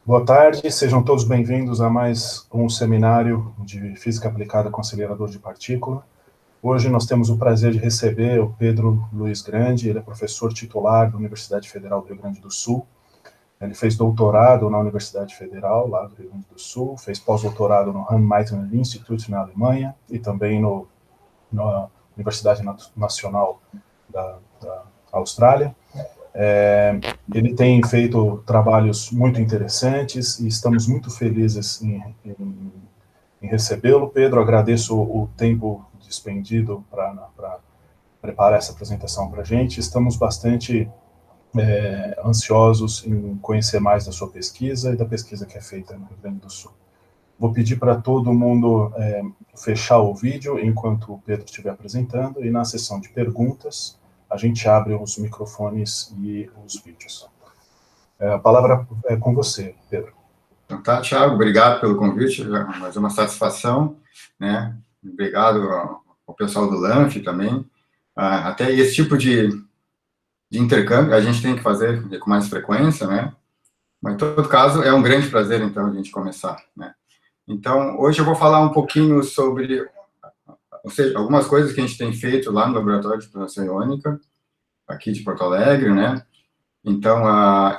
Boa tarde, sejam todos bem-vindos a mais um seminário de Física Aplicada com Acelerador de Partícula. Hoje nós temos o prazer de receber o Pedro Luiz Grande, ele é professor titular da Universidade Federal do Rio Grande do Sul. Ele fez doutorado na Universidade Federal, lá do Rio Grande do Sul, fez pós-doutorado no Hans-Meitner Institute, na Alemanha, e também na Universidade Nacional da Austrália. Ele tem feito trabalhos muito interessantes e estamos muito felizes em recebê-lo. Pedro, agradeço o tempo despendido para preparar essa apresentação para a gente. Estamos bastante ansiosos em conhecer mais da sua pesquisa e da pesquisa que é feita no Rio Grande do Sul. Vou pedir para todo mundo fechar o vídeo enquanto o Pedro estiver apresentando, e na sessão de perguntas a gente abre os microfones e os vídeos. A palavra é com você, Pedro. Então tá, Thiago, obrigado pelo convite, mas é uma satisfação, né? Obrigado ao pessoal do LANF também. Até esse tipo de intercâmbio a gente tem que fazer com mais frequência, né? Mas, em todo caso, é um grande prazer, então, a gente começar, né? Então, hoje eu vou falar um pouquinho sobre, ou seja, algumas coisas que a gente tem feito lá no Laboratório de Exploração Iônica, aqui de Porto Alegre, né? Então,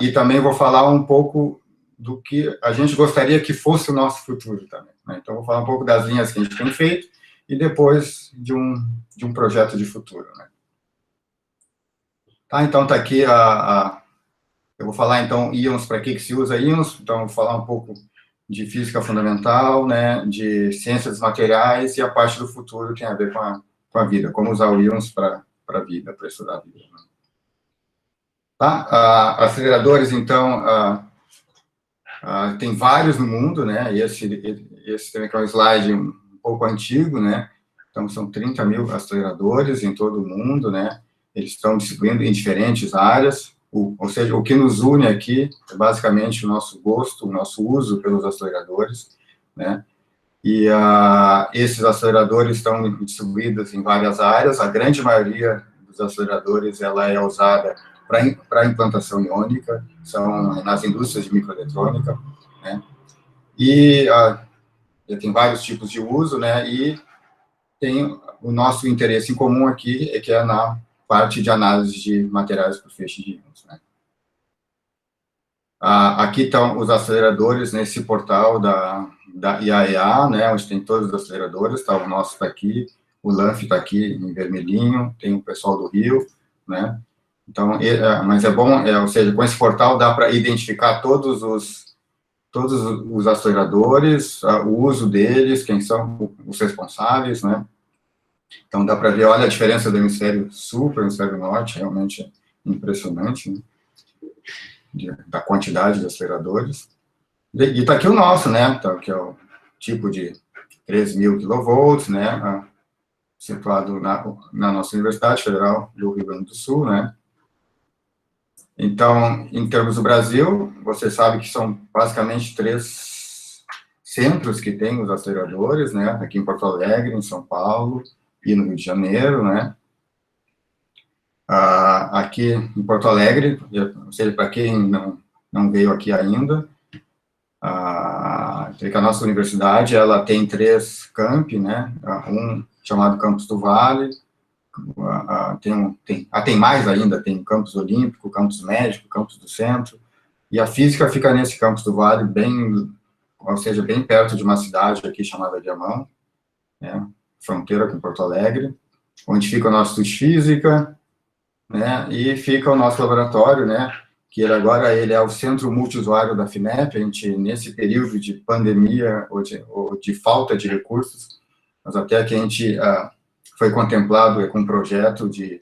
e também vou falar um pouco do que a gente gostaria que fosse o nosso futuro também, né? Então, vou falar um pouco das linhas que a gente tem feito e depois de um projeto de futuro, né? Tá, então tá aqui eu vou falar, então, íons, para que se usa íons, então vou falar um pouco de física fundamental, né, de ciências dos materiais, e a parte do futuro tem a ver com a vida, como usar o íons para a vida, para estudar a vida, né? Tá? Aceleradores, então, tem vários no mundo, né? Esse também é um slide um pouco antigo, né? Então, são 30 mil aceleradores em todo o mundo, né? Eles estão distribuindo em diferentes áreas, ou seja, o que nos une aqui é basicamente o nosso gosto, o nosso uso pelos aceleradores, né? E esses aceleradores estão distribuídos em várias áreas. A grande maioria dos aceleradores ela é usada para implantação iônica, são nas indústrias de microeletrônica, né? E tem vários tipos de uso, né? E tem o nosso interesse em comum aqui, que é na parte de análise de materiais por feixe de íons, né? Aqui estão os aceleradores nesse portal da IAEA, né, onde tem todos os aceleradores, tá? O nosso está aqui, o LANF está aqui em vermelhinho, tem o pessoal do Rio, né? Então, mas é bom, ou seja, com esse portal dá para identificar todos os aceleradores, o uso deles, quem são os responsáveis, né? Então, dá para ver, olha a diferença do hemisfério sul para o hemisfério norte, realmente é impressionante, né? Da quantidade de aceleradores. E está aqui o nosso, né? Então, que é o tipo de 3.000 kV, né? Situado na nossa Universidade Federal do Rio Grande do Sul, né? Então, em termos do Brasil, você sabe que são basicamente 3 centros que têm os aceleradores, né? Aqui em Porto Alegre, em São Paulo e no Rio de Janeiro, né? Aqui em Porto Alegre, ou seja, para quem não veio aqui ainda, a nossa universidade, ela tem 3 campi, né? Um chamado Campus do Vale, tem mais ainda, tem Campus Olímpico, Campus Médico, Campus do Centro, e a física fica nesse Campus do Vale, ou seja, bem perto de uma cidade aqui chamada Viamão, né? Fronteira com Porto Alegre, onde fica o nosso Instituto de Física, né? E fica o nosso laboratório, né? Que agora ele é o centro multiusuário da FINEP. A gente, nesse período de pandemia ou de falta de recursos, mas até que a gente foi contemplado com um projeto de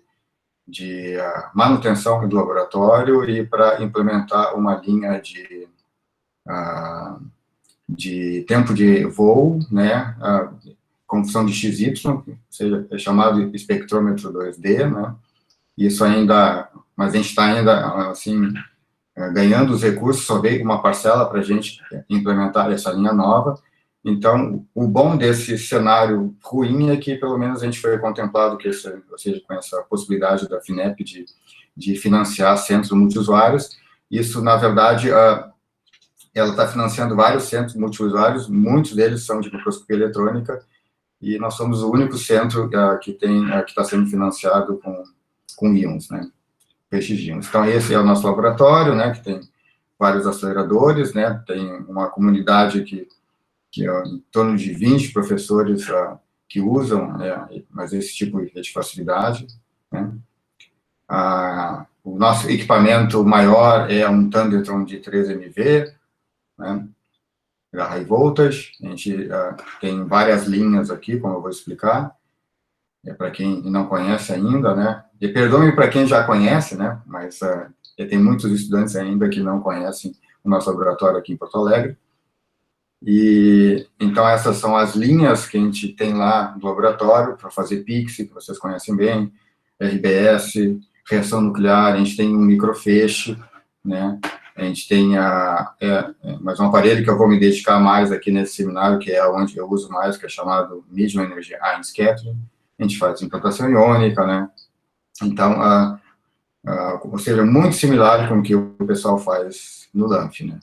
manutenção do laboratório e para implementar uma linha de tempo de voo, né, com função de XY, ou seja, é chamado espectrômetro 2D, né? Isso ainda, mas a gente está ainda, assim, ganhando os recursos, só veio uma parcela para a gente implementar essa linha nova. Então, o bom desse cenário ruim é que, pelo menos, a gente foi contemplado, ou seja, com essa possibilidade da FINEP de financiar centros multiusuários. Isso, na verdade, ela está financiando vários centros multiusuários, muitos deles são de microscopia eletrônica, e nós somos o único centro que está sendo financiado com íons, né, peixes de íons. Então, esse é o nosso laboratório, né, que tem vários aceleradores, né, tem uma comunidade que é em torno de 20 professores que usam, mas esse tipo de facilidade, né. O nosso equipamento maior é um Thundertron de 3 MV, né, da High Voltage. A gente tem várias linhas aqui, como eu vou explicar, para quem não conhece ainda, né, e perdoe para quem já conhece, né, mas tem muitos estudantes ainda que não conhecem o nosso laboratório aqui em Porto Alegre. E, então, essas são as linhas que a gente tem lá no laboratório para fazer PIXE, que vocês conhecem bem, RBS, reação nuclear, a gente tem um microfeixe, né, a gente tem mais um aparelho que eu vou me dedicar mais aqui nesse seminário, que é onde eu uso mais, que é chamado Medium Energy Ion Scattering. A gente faz implantação iônica, né, então, ou seja, muito similar com o que o pessoal faz no LAMP, né.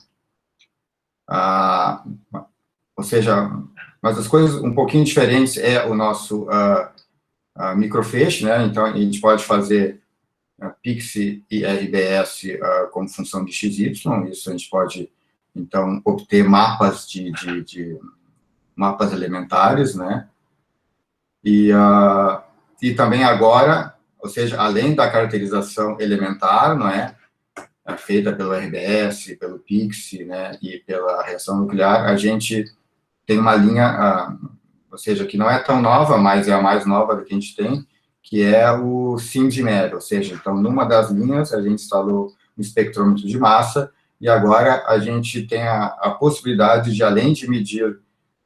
Ou seja, mas as coisas um pouquinho diferentes é o nosso microfeixe, né, então a gente pode fazer PIXE e RBS como função de XY, isso a gente pode, então, obter mapas de mapas elementares, né, e também agora, ou seja, além da caracterização elementar, não é, feita pelo RBS, pelo PIXE, né, e pela reação nuclear, a gente tem uma linha, ou seja, que não é tão nova, mas é a mais nova do que a gente tem, que é o SIMD-MED, ou seja, então, numa das linhas, a gente instalou um espectrômetro de massa, e agora a gente tem a possibilidade de, além de medir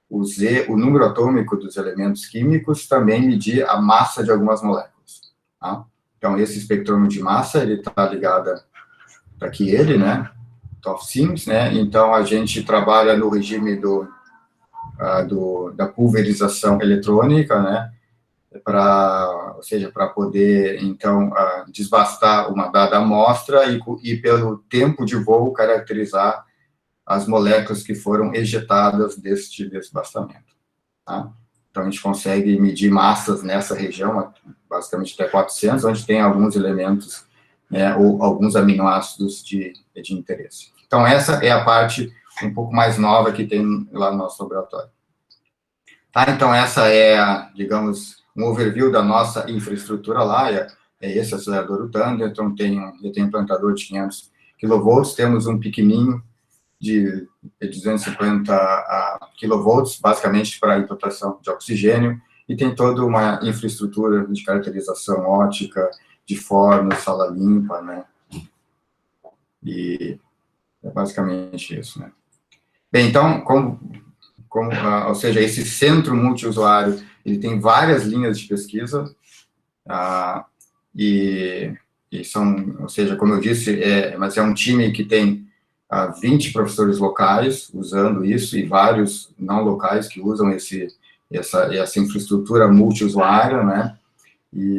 o número atômico dos elementos químicos, também medir a massa de algumas moléculas, tá? Então, esse espectrômetro de massa, ele está ligado aqui ele, né, TOF-SIMS, né, então a gente trabalha no regime da pulverização eletrônica, né, ou seja, para poder, então, desbastar uma dada amostra e pelo tempo de voo caracterizar as moléculas que foram ejetadas deste desbastamento, tá? Então, a gente consegue medir massas nessa região, basicamente até 400, onde tem alguns elementos, né, ou alguns aminoácidos de interesse. Então, essa é a parte um pouco mais nova que tem lá no nosso laboratório. Tá, então, essa é, digamos, um overview da nossa infraestrutura lá, é esse acelerador, o Thunder, então eu tenho um implantador de 500 kV, temos um pequenininho de 250 kV, basicamente para implantação de oxigênio, e tem toda uma infraestrutura de caracterização ótica, de forno, sala limpa, né, e é basicamente isso, né. Bem, então, ou seja, esse centro multiusuário, ele tem várias linhas de pesquisa, e são, ou seja, como eu disse, mas é um time que tem 20 professores locais usando isso, e vários não locais que usam essa infraestrutura multiusuária, né, e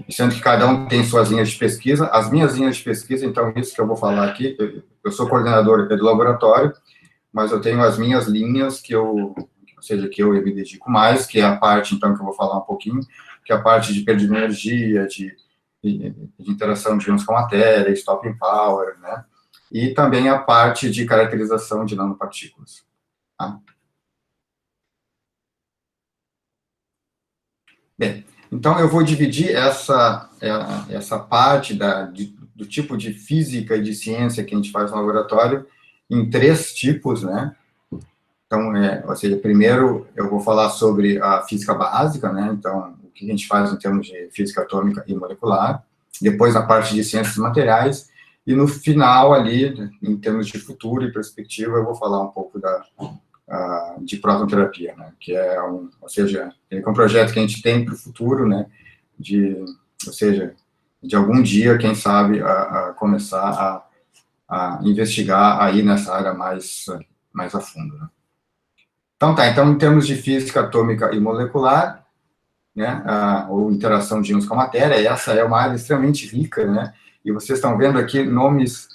sendo que cada um tem suas linhas de pesquisa. As minhas linhas de pesquisa, então, isso que eu vou falar aqui, eu sou coordenador do laboratório, mas eu tenho as minhas linhas ou seja, que eu me dedico mais, que é a parte, então, que eu vou falar um pouquinho, que é a parte de perda de energia, de interação de íons com a matéria, stopping power, né, e também a parte de caracterização de nanopartículas, tá? Bem, então eu vou dividir essa parte do tipo de física e de ciência que a gente faz no laboratório em 3 tipos, né? Então, ou seja, primeiro eu vou falar sobre a física básica, né? Então, o que a gente faz em termos de física atômica e molecular, depois a parte de ciências materiais, e no final ali, em termos de futuro e perspectiva, eu vou falar um pouco de prototerapia, né? Que é ou seja, é um projeto que a gente tem para o futuro, né? Ou seja, de algum dia, quem sabe, começar a investigar aí nessa área mais a fundo, né? Então, em termos de física atômica e molecular, né, ou interação de íons com a matéria, essa é uma área extremamente rica, né, e vocês estão vendo aqui nomes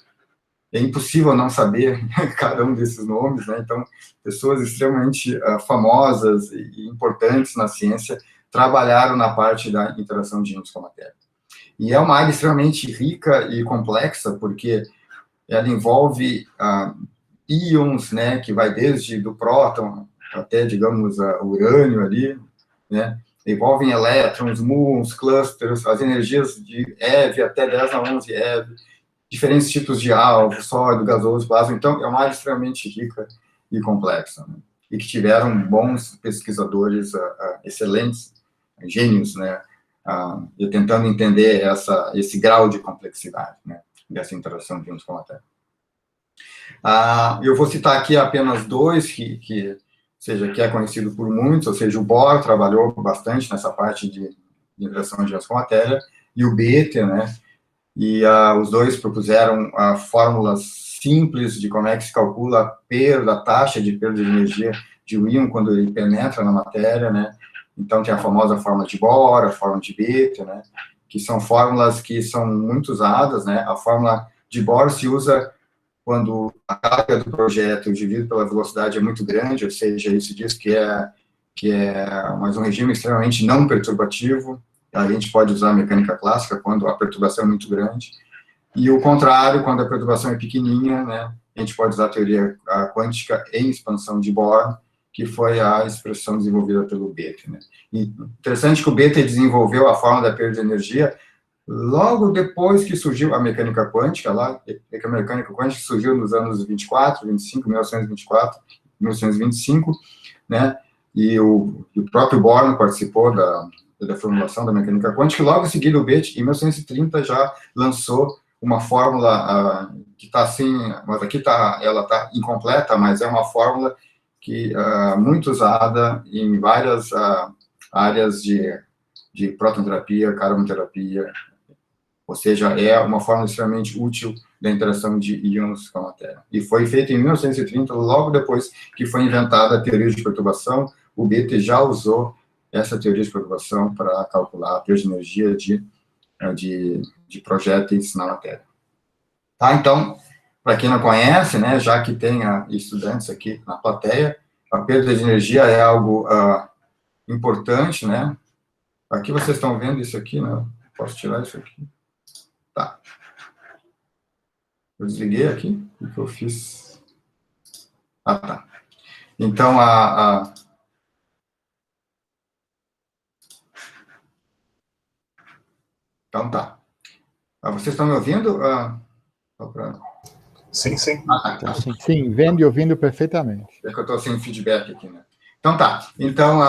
é impossível não saber cada um desses nomes, né? Então, pessoas extremamente famosas e importantes na ciência trabalharam na parte da interação de íons com a matéria. E é uma área extremamente rica e complexa, porque ela envolve íons, né, que vai desde do próton até, digamos, o urânio ali, né? Envolvem elétrons, muons, clusters, as energias de eV até 10 a 11 eV, diferentes tipos de alvo, sólido, gasoso, plasma. Então, é uma área extremamente rica e complexa, né? E que tiveram bons pesquisadores, excelentes, gênios, né? Tentando entender esse grau de complexidade, né? Dessa interação de íons com a matéria. Eu vou citar aqui apenas dois que é conhecido por muitos, ou seja, o Bohr trabalhou bastante nessa parte de interação de íons com a matéria, e o Bethe, né? E os dois propuseram fórmulas simples de como é que se calcula a taxa de perda de energia de um íon quando ele penetra na matéria, né? Então, tem a famosa fórmula de Bohr, a fórmula de Bethe, né? Que são fórmulas que são muito usadas, né? A fórmula de Bohr se usa quando a carga do projeto dividido pela velocidade é muito grande, ou seja, isso diz que é mais um regime extremamente não perturbativo. A gente pode usar a mecânica clássica quando a perturbação é muito grande, e o contrário, quando a perturbação é pequenininha, né, a gente pode usar a teoria quântica em expansão de Bohr, que foi a expressão desenvolvida pelo Bethe, né. E interessante que o Bethe desenvolveu a fórmula da perda de energia logo depois que surgiu a mecânica quântica, que a mecânica quântica surgiu nos anos 24, 25, 1924, 1925, né, e o próprio Bohr participou da formulação da mecânica quântica, e logo em seguida o Bethe, em 1930, já lançou uma fórmula que está assim, mas aqui ela está incompleta, mas é uma fórmula que muito usada em várias áreas de prototerapia, carbonoterapia, ou seja, é uma forma extremamente útil da interação de íons com a matéria. E foi feito em 1930, logo depois que foi inventada a teoria de perturbação. O Bethe já usou essa teoria de perturbação para calcular a perda de energia de projéteis na matéria. Tá, então, para quem não conhece, né, já que tem estudantes aqui na plateia, a perda de energia é algo importante, né? Aqui vocês estão vendo isso aqui, né? Posso tirar isso aqui? Tá. Eu desliguei aqui, o que eu fiz? Tá. Então, Então, tá. Vocês estão me ouvindo? Sim, sim. Tá. Sim, vendo e ouvindo perfeitamente. É que eu estou sem feedback aqui, né? Então, tá. Então,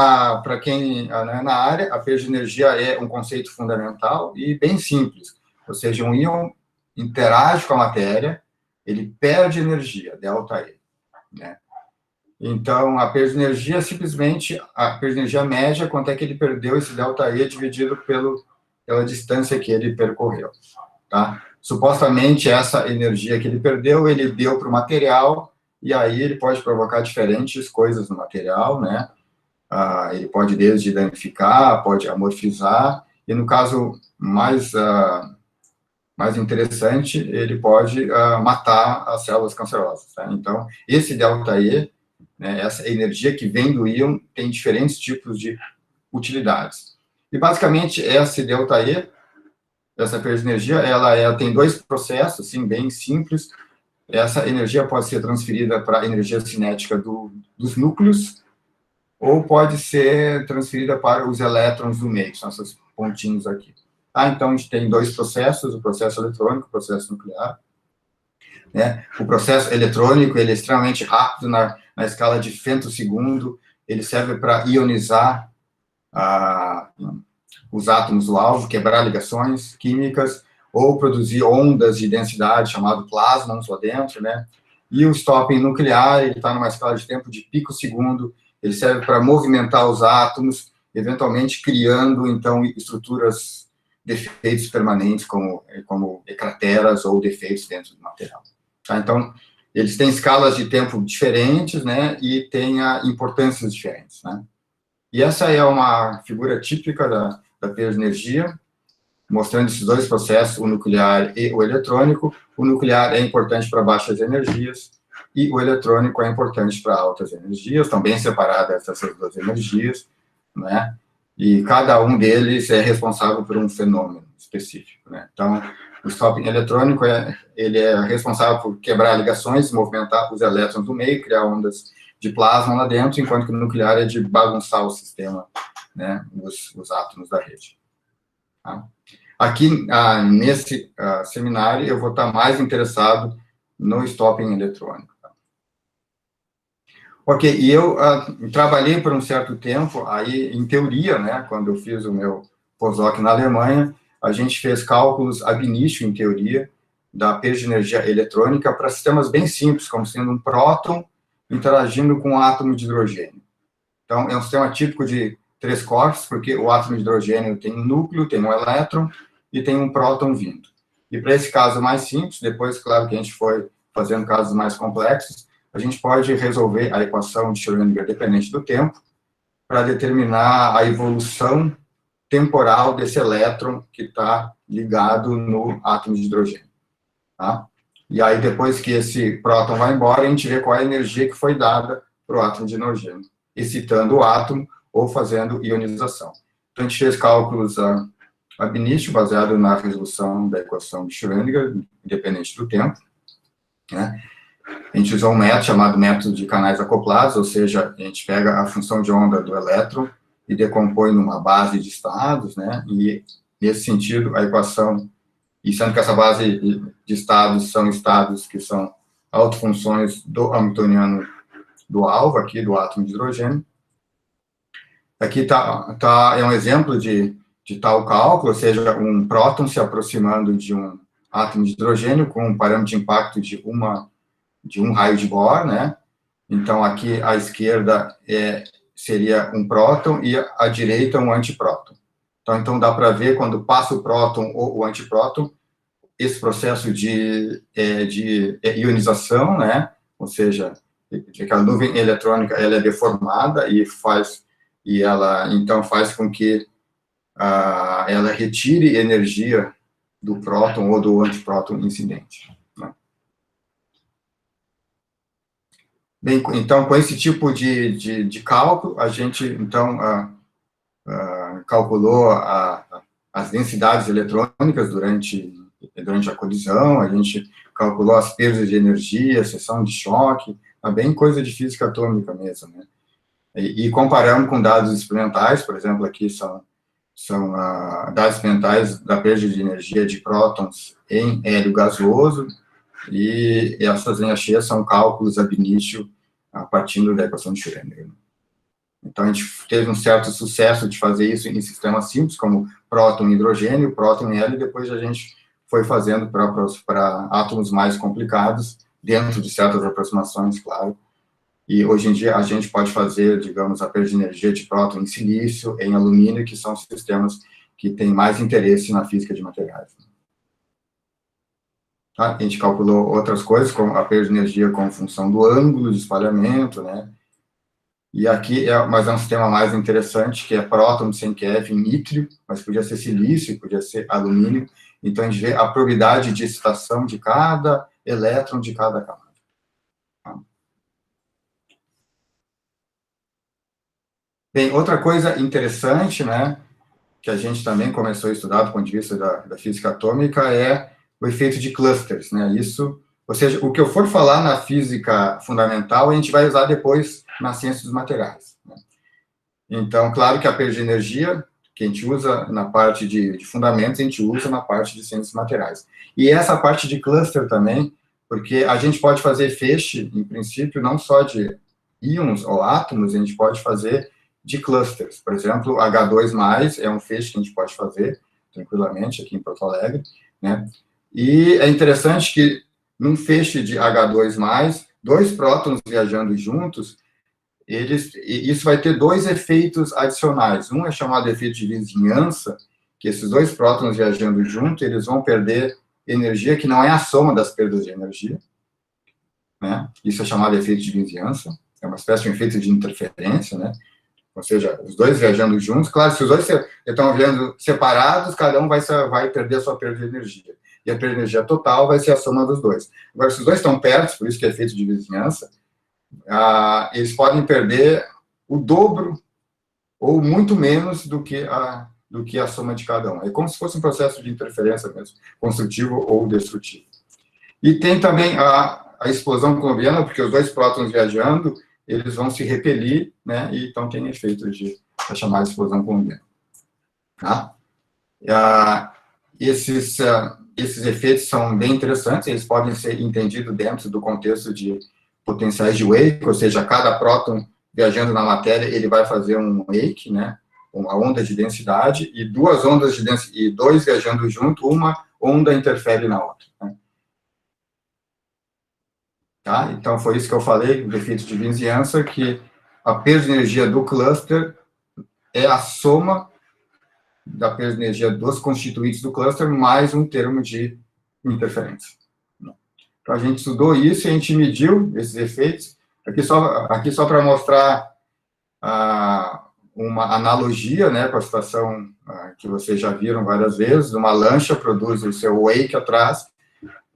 para quem não é na área, a perda de energia é um conceito fundamental e bem simples. Ou seja, um íon interage com a matéria, ele perde energia, ΔE, né? Então, a perda de energia é simplesmente a perda de energia média, quanto é que ele perdeu esse ΔE dividido pela distância que ele percorreu, tá? Supostamente, essa energia que ele perdeu, ele deu para o material, e aí ele pode provocar diferentes coisas no material, né? Ele pode desde danificar, pode amorfizar, e no caso mais interessante, ele pode matar as células cancerosas, tá? Então, esse ΔE, né, essa energia que vem do íon, tem diferentes tipos de utilidades. E, basicamente, esse ΔE, essa perda de energia, ela tem dois processos, assim, bem simples. Essa energia pode ser transferida para a energia cinética dos núcleos, ou pode ser transferida para os elétrons do meio, são esses pontinhos aqui. Então, a gente tem dois processos, o processo eletrônico e o processo nuclear, né? O processo eletrônico, ele é extremamente rápido na escala de femtosegundo, ele serve para ionizar os átomos do alvo, quebrar ligações químicas, ou produzir ondas de densidade, chamado plasmons lá dentro, né? E o stopping nuclear, ele está numa escala de tempo de picosegundo, ele serve para movimentar os átomos, eventualmente criando, então, estruturas, defeitos permanentes, como crateras ou defeitos dentro do material. Tá? Então, eles têm escalas de tempo diferentes, né, e têm importâncias diferentes, né. E essa é uma figura típica da perda de energia, mostrando esses dois processos, o nuclear e o eletrônico. O nuclear é importante para baixas energias, e o eletrônico é importante para altas energias, estão bem separadas essas duas energias, né? E cada um deles é responsável por um fenômeno específico, né? Então, o stopping eletrônico ele é responsável por quebrar ligações, movimentar os elétrons do meio, criar ondas de plasma lá dentro, enquanto que o nuclear é de bagunçar o sistema, né, os átomos da rede. Tá? Aqui, nesse seminário, eu vou estar mais interessado no stopping eletrônico. Tá? Ok, e eu trabalhei por um certo tempo, aí, em teoria, né, quando eu fiz o meu pós-doc na Alemanha, a gente fez cálculos ab initio, em teoria, da perda de energia eletrônica para sistemas bem simples, como sendo um próton interagindo com um átomo de hidrogênio. Então, é um sistema típico de 3 corpos, porque o átomo de hidrogênio tem um núcleo, tem um elétron e tem um próton vindo. E para esse caso mais simples, depois, claro, que a gente foi fazendo casos mais complexos, a gente pode resolver a equação de Schrödinger dependente do tempo para determinar a evolução temporal desse elétron que está ligado no átomo de hidrogênio. Tá? E aí, depois que esse próton vai embora, a gente vê qual é a energia que foi dada para o átomo de hidrogênio, excitando o átomo ou fazendo ionização. Então, a gente fez cálculos ab initio, baseado na resolução da equação de Schrödinger, independente do tempo. Né? A gente usou um método chamado método de canais acoplados, ou seja, a gente pega a função de onda do elétron e decompõe numa base de estados, né? E, nesse sentido, a equação, e sendo que essa base de estados são estados que são autofunções do hamiltoniano do alvo, aqui, do átomo de hidrogênio. Aqui é um exemplo de tal cálculo, ou seja, um próton se aproximando de um átomo de hidrogênio com um parâmetro de impacto de um raio de Bohr, né? Então, aqui, à esquerda seria um próton e à direita um antipróton. Então dá para ver, quando passa o próton ou o antipróton, esse processo de ionização, né? Ou seja, aquela nuvem eletrônica, ela é deformada e ela, então, faz com que ela retire energia do próton ou do antipróton incidente. Né? Bem, então, com esse tipo de cálculo, a gente, então, calculou as densidades eletrônicas durante a colisão, a gente calculou as perdas de energia, seção de choque, bem coisa de física atômica mesmo, né? E comparamos com dados experimentais, por exemplo, aqui são dados experimentais da perda de energia de prótons em hélio gasoso, e essas linhas cheias são cálculos ab initio a partir da equação de Schrödinger. Então, a gente teve um certo sucesso de fazer isso em sistemas simples, como próton e hidrogênio, próton e hélio, e depois a gente foi fazendo para átomos mais complicados, dentro de certas aproximações, claro. E hoje em dia a gente pode fazer, digamos, a perda de energia de próton em silício, em alumínio, que são sistemas que têm mais interesse na física de materiais. Tá? A gente calculou outras coisas, como a perda de energia como função do ângulo de espalhamento, né? E aqui mas é um sistema mais interessante, que é próton sem Kev em nítrio, mas podia ser silício, podia ser alumínio. Então, a gente vê a probabilidade de excitação de cada elétron de cada camada. Bem, outra coisa interessante, né, que a gente também começou a estudar do ponto de vista da física atômica é o efeito de clusters, né, ou seja, o que eu for falar na física fundamental, a gente vai usar depois na ciência dos materiais. Né? Então, claro que a perda de energia, que a gente usa na parte de fundamentos, a gente usa na parte de ciências materiais. E essa parte de cluster também, porque a gente pode fazer feixe, em princípio, não só de íons ou átomos, a gente pode fazer de clusters. Por exemplo, H2+, é um feixe que a gente pode fazer tranquilamente aqui em Porto Alegre, né? E é interessante que num feixe de H2+, 2 prótons viajando juntos, isso vai ter 2 efeitos adicionais. Um é chamado efeito de vizinhança, que esses 2 prótons viajando junto, eles vão perder energia que não é a soma das perdas de energia, né? Isso é chamado efeito de vizinhança, é uma espécie de efeito de interferência, né? ou seja, os dois viajando juntos. Claro, se os dois estão viajando separados, cada um vai perder a sua perda de energia. E a perda de energia total vai ser a soma dos dois. Agora, se os dois estão perto, por isso que é efeito de vizinhança, eles podem perder o dobro ou muito menos do que a soma de cada um. É como se fosse um processo de interferência mesmo, construtivo ou destrutivo. E tem também a explosão coulombiana, porque os dois prótons viajando, eles vão se repelir, né, e então tem efeito de chamada explosão coulombiana. Tá? Esses efeitos são bem interessantes, eles podem ser entendidos dentro do contexto de potenciais de wake, ou seja, cada próton viajando na matéria, ele vai fazer um wake, né, uma onda de densidade, e duas ondas de densidade, e dois viajando junto, uma onda interfere na outra. Né? Tá? Então, foi isso que eu falei, do efeito de vizinhança, que a perda de energia do cluster é a soma da perda de energia dos constituintes do cluster, mais um termo de interferência. Então, a gente estudou isso e a gente mediu esses efeitos. Aqui só para mostrar uma analogia, né, com a situação que vocês já viram várias vezes. Uma lancha produz o seu wake atrás,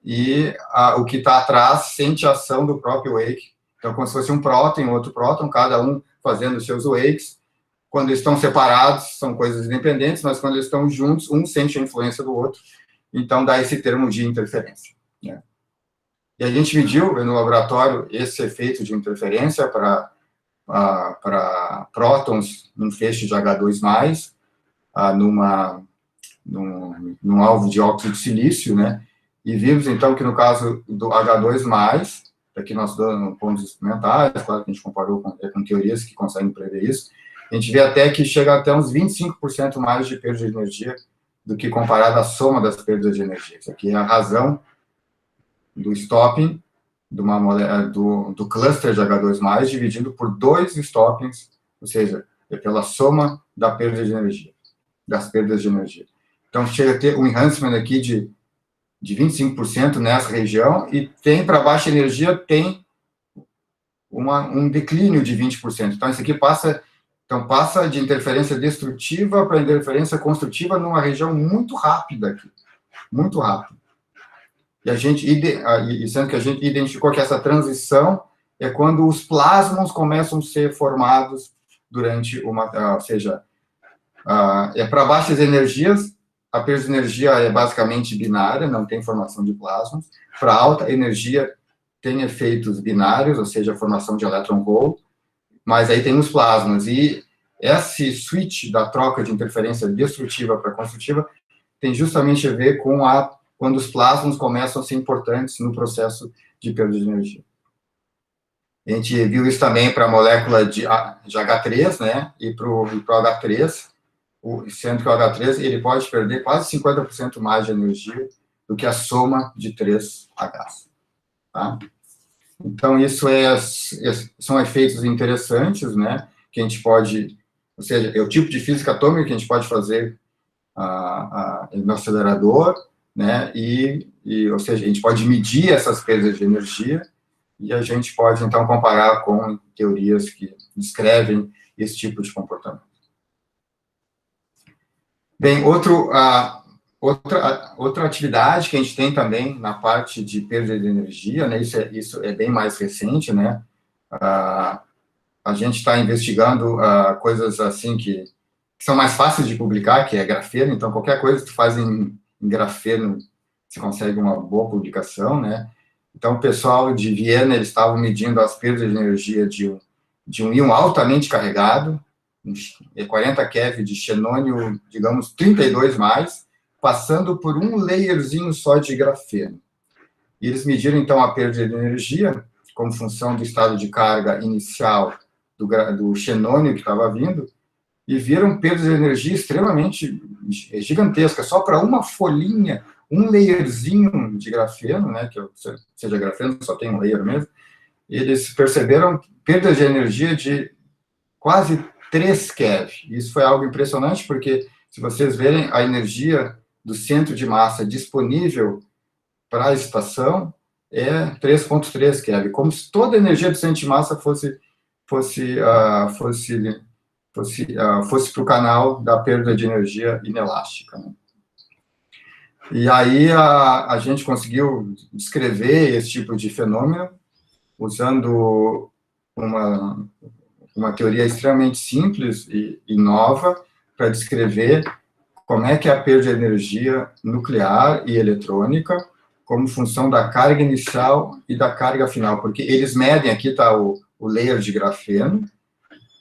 e o que está atrás sente a ação do próprio wake. Então, como se fosse um próton e um outro próton, cada um fazendo os seus wakes. Quando eles estão separados, são coisas independentes, mas quando eles estão juntos, um sente a influência do outro. Então, dá esse termo de interferência. Né? E a gente mediu no laboratório esse efeito de interferência para prótons num feixe de H2+, num alvo de óxido de silício, né? E vimos, então, que no caso do H2+, aqui nós damos pontos experimentais, claro que a gente comparou com teorias que conseguem prever isso, a gente vê até que chega até uns 25% mais de perda de energia do que comparado à soma das perdas de energia. Isso aqui é a razão do stopping do cluster de H2+, dividido por 2 stoppings, ou seja, é pela soma da perda de energia, das perdas de energia. Então, chega a ter um enhancement aqui de 25% nessa região, e tem para baixa energia, tem um declínio de 20%. Então, isso aqui passa de interferência destrutiva para interferência construtiva numa região muito rápida aqui, muito rápida. E sendo que a gente identificou que essa transição é quando os plasmons começam a ser formados durante ou seja, é para baixas energias, a perda de energia é basicamente binária, não tem formação de plasmons. Para alta energia, tem efeitos binários, ou seja, a formação de electron hole, mas aí tem os plasmas. E esse switch da troca de interferência destrutiva para construtiva tem justamente a ver com quando os plasmons começam a ser importantes no processo de perda de energia. A gente viu isso também para a molécula de H3, né, e para o H3, sendo que o H3 ele pode perder quase 50% mais de energia do que a soma de 3 Hs. Tá? Então, isso são efeitos interessantes, né, que a gente pode, ou seja, é o tipo de física atômica que a gente pode fazer no acelerador, né, ou seja, a gente pode medir essas perdas de energia, e a gente pode, então, comparar com teorias que descrevem esse tipo de comportamento. Bem, outra atividade que a gente tem também na parte de perda de energia, né, isso é bem mais recente, né, a gente está investigando coisas assim que são mais fáceis de publicar, que é grafeno. Então, qualquer coisa que tu faz em grafeno, você consegue uma boa publicação, né. Então, o pessoal de Viena, eles estavam medindo as perdas de energia de um íon altamente carregado, 40 keV de xenônio, digamos, 32+, passando por um layerzinho só de grafeno. E eles mediram, então, a perda de energia, como função do estado de carga inicial do xenônio que estava vindo, e viram perdas de energia extremamente gigantescas, só para uma folhinha, um layerzinho de grafeno, né, que seja grafeno, só tem um layer mesmo, eles perceberam perdas de energia de quase 3 keV. Isso foi algo impressionante, porque, se vocês verem, a energia do centro de massa disponível para a estação é 3,3 keV, como se toda a energia do centro de massa fosse fosse para o canal da perda de energia inelástica, né? E aí a gente conseguiu descrever esse tipo de fenômeno usando uma teoria extremamente simples e nova para descrever como é que é a perda de energia nuclear e eletrônica como função da carga inicial e da carga final, porque eles medem, aqui está o layer de grafeno,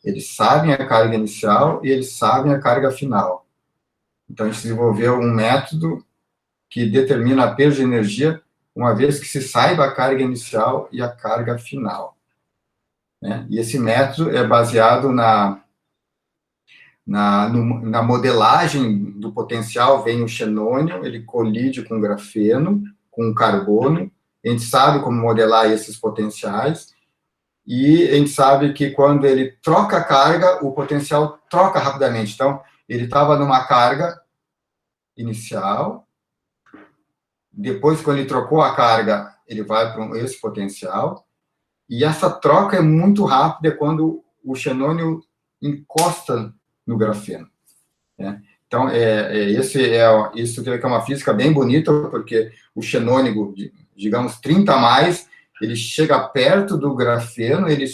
eles sabem a carga inicial e eles sabem a carga final. Então, a gente desenvolveu um método que determina a perda de energia uma vez que se saiba a carga inicial e a carga final, né? E esse método é baseado na modelagem do potencial. Vem o xenônio, ele colide com o grafeno, com o carbono, a gente sabe como modelar esses potenciais, e a gente sabe que quando ele troca a carga, o potencial troca rapidamente. Então, ele estava numa carga inicial, depois, quando ele trocou a carga, ele vai para esse potencial, e essa troca é muito rápida quando o xenônio encosta no grafeno, né? Então, isso é uma física bem bonita, porque o xenônio, digamos, 30 a mais, ele chega perto do grafeno, ele,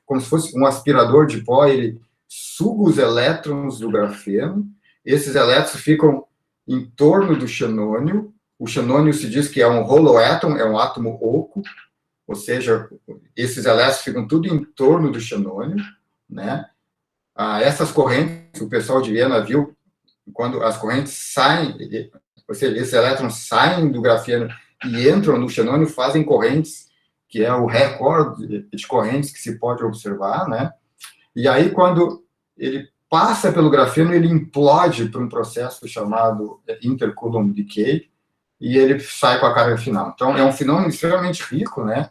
como se fosse um aspirador de pó, ele suga os elétrons do grafeno, esses elétrons ficam em torno do xenônio. O xenônio se diz que é um holoéton, é um átomo oco, ou seja, esses elétrons ficam tudo em torno do xenônio, né? Essas correntes, o pessoal de Viena viu, quando as correntes saem, ou seja, esses elétrons saem do grafeno e entram no xenônio, fazem correntes, que é o recorde de correntes que se pode observar, né? E aí, quando ele passa pelo grafeno, ele implode para um processo chamado intercoulomb decay, e ele sai com a carga final. Então, é um fenômeno extremamente rico, né?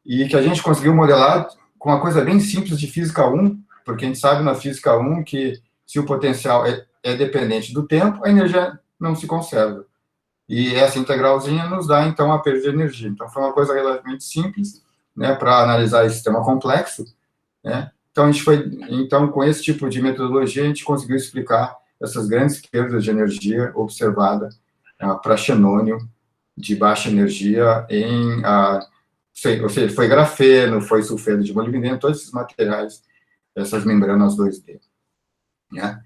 E que a gente conseguiu modelar com uma coisa bem simples de física 1, porque a gente sabe na física 1 que se o potencial é dependente do tempo, a energia não se conserva. E essa integralzinha nos dá, então, a perda de energia. Então, foi uma coisa relativamente simples, né, para analisar esse sistema complexo, né? Então, com esse tipo de metodologia, a gente conseguiu explicar essas grandes perdas de energia observadas para xenônio de baixa energia ou seja, foi grafeno, foi sulfeto de molibdênio, todos esses materiais, essas membranas 2D, né?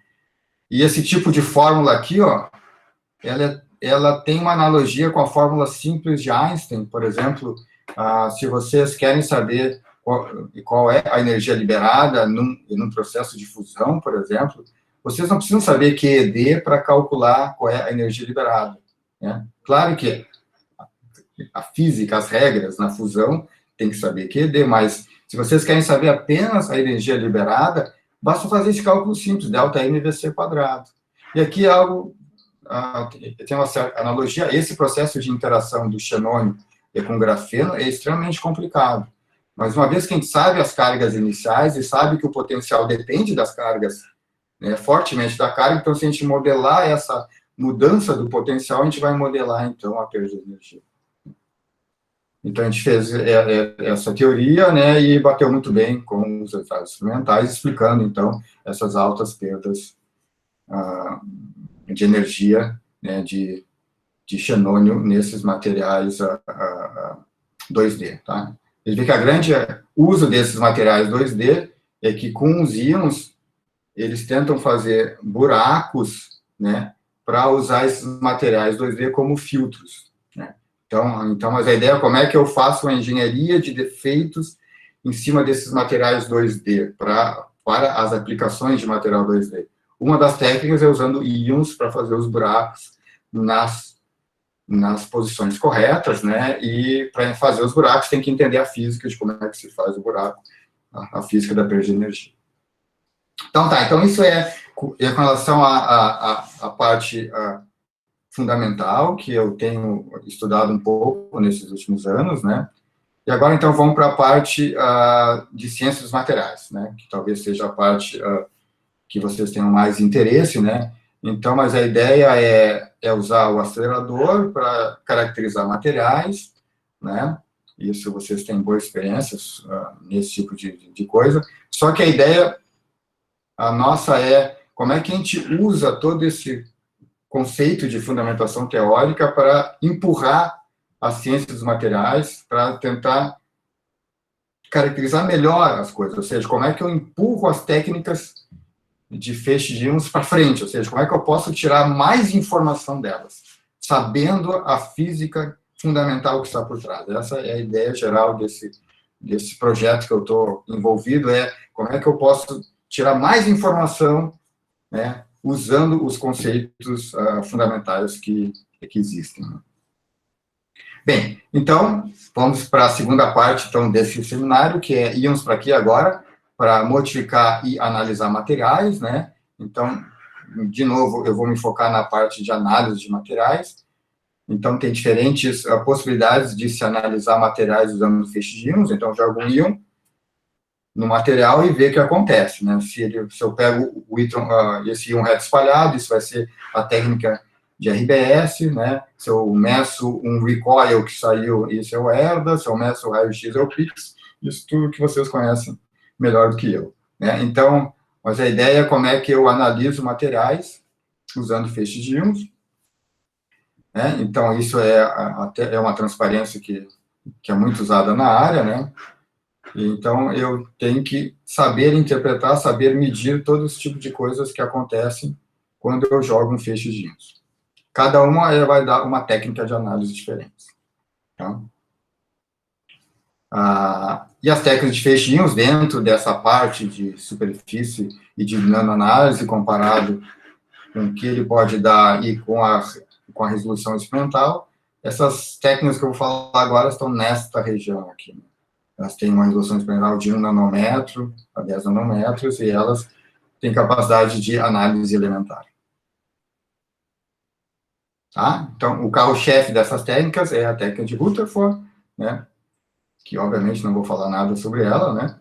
E esse tipo de fórmula aqui, ó, ela tem uma analogia com a fórmula simples de Einstein. Por exemplo, se vocês querem saber qual é a energia liberada num processo de fusão, por exemplo, vocês não precisam saber QED para calcular qual é a energia liberada, né? Claro que a física, as regras na fusão, tem que saber QED, mas se vocês querem saber apenas a energia liberada, basta fazer esse cálculo simples, ΔMVC². E aqui é algo, tem uma certa analogia. Esse processo de interação do xenônio com o grafeno é extremamente complicado. Mas uma vez que a gente sabe as cargas iniciais e sabe que o potencial depende das cargas, né, fortemente da carga, então se a gente modelar essa mudança do potencial, a gente vai modelar, então, a perda de energia. Então, a gente fez essa teoria, né, e bateu muito bem com os resultados experimentais, explicando, então, essas altas perdas de energia, né, de xenônio nesses materiais 2D, tá? Ele vê que a grande uso desses materiais 2D é que, com os íons, eles tentam fazer buracos, né, para usar esses materiais 2D como filtros, né? Então, mas a ideia é como é que eu faço uma engenharia de defeitos em cima desses materiais 2D para as aplicações de material 2D. Uma das técnicas é usando íons para fazer os buracos nas posições corretas, né? E para fazer os buracos tem que entender a física de como é que se faz o buraco, a física da perda de energia. Então, tá. Então, isso é com relação à parte fundamental, que eu tenho estudado um pouco nesses últimos anos, né? E agora, então, vamos para a parte de ciências dos materiais, né? Que talvez seja a parte que vocês tenham mais interesse, né? Então, mas a ideia é usar o acelerador para caracterizar materiais, né? Isso vocês têm boas experiências nesse tipo de coisa. Só que a ideia a nossa é como é que a gente usa todo esse conceito de fundamentação teórica para empurrar a ciência dos materiais, para tentar caracterizar melhor as coisas, ou seja, como é que eu empurro as técnicas de feixe de íons para frente, ou seja, como é que eu posso tirar mais informação delas, sabendo a física fundamental que está por trás. Essa é a ideia geral desse projeto que eu estou envolvido, é como é que eu posso tirar mais informação, né, usando os conceitos fundamentais que existem. Bem, então, vamos para a segunda parte, então, desse seminário, que é íons para aqui agora, para modificar e analisar materiais, né? Então, de novo, eu vou me focar na parte de análise de materiais. Então, tem diferentes possibilidades de se analisar materiais usando feixe de íons. Então, eu jogo um íon no material e ver o que acontece, né? Se eu pego esse íon reto espalhado, isso vai ser a técnica de RBS, né? Se eu meço um recoil que saiu, isso é o ERDA. Se eu meço o raio-x, é o PIX. Isso tudo que vocês conhecem melhor do que eu, né? Então, mas a ideia é como é que eu analiso materiais usando feixes de íons, né? Então, isso é uma transparência que é muito usada na área, né? Então, eu tenho que saber interpretar, saber medir todo esse tipo de coisas que acontecem quando eu jogo um feixe de íons. Cada uma vai dar uma técnica de análise diferente. Tá? E as técnicas de feixe de íons dentro dessa parte de superfície e de nanoanálise comparado com o que ele pode dar e com a resolução experimental, essas técnicas que eu vou falar agora estão nesta região aqui, né? Elas têm uma resolução experimental de 1 nanômetro a 10 nanômetros, e elas têm capacidade de análise elementar. Tá? Então, o carro-chefe dessas técnicas é a técnica de Rutherford, né? Que, obviamente, não vou falar nada sobre ela, né?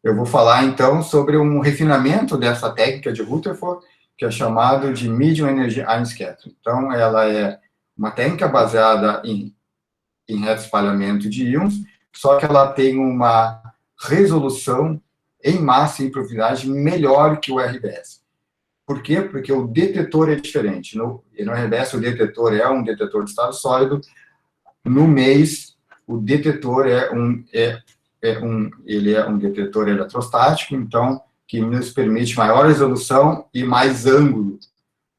Eu vou falar, então, sobre um refinamento dessa técnica de Rutherford, que é chamado de Medium Energy Ion Scattering. Então, ela é uma técnica baseada em reto espalhamento de íons, só que ela tem uma resolução em massa e em profundidade melhor que o RBS. Por quê? Porque o detetor é diferente. No RBS, o detetor é um detetor de estado sólido. No MEIS, o detetor ele é um detetor eletrostático, então, que nos permite maior resolução e mais ângulo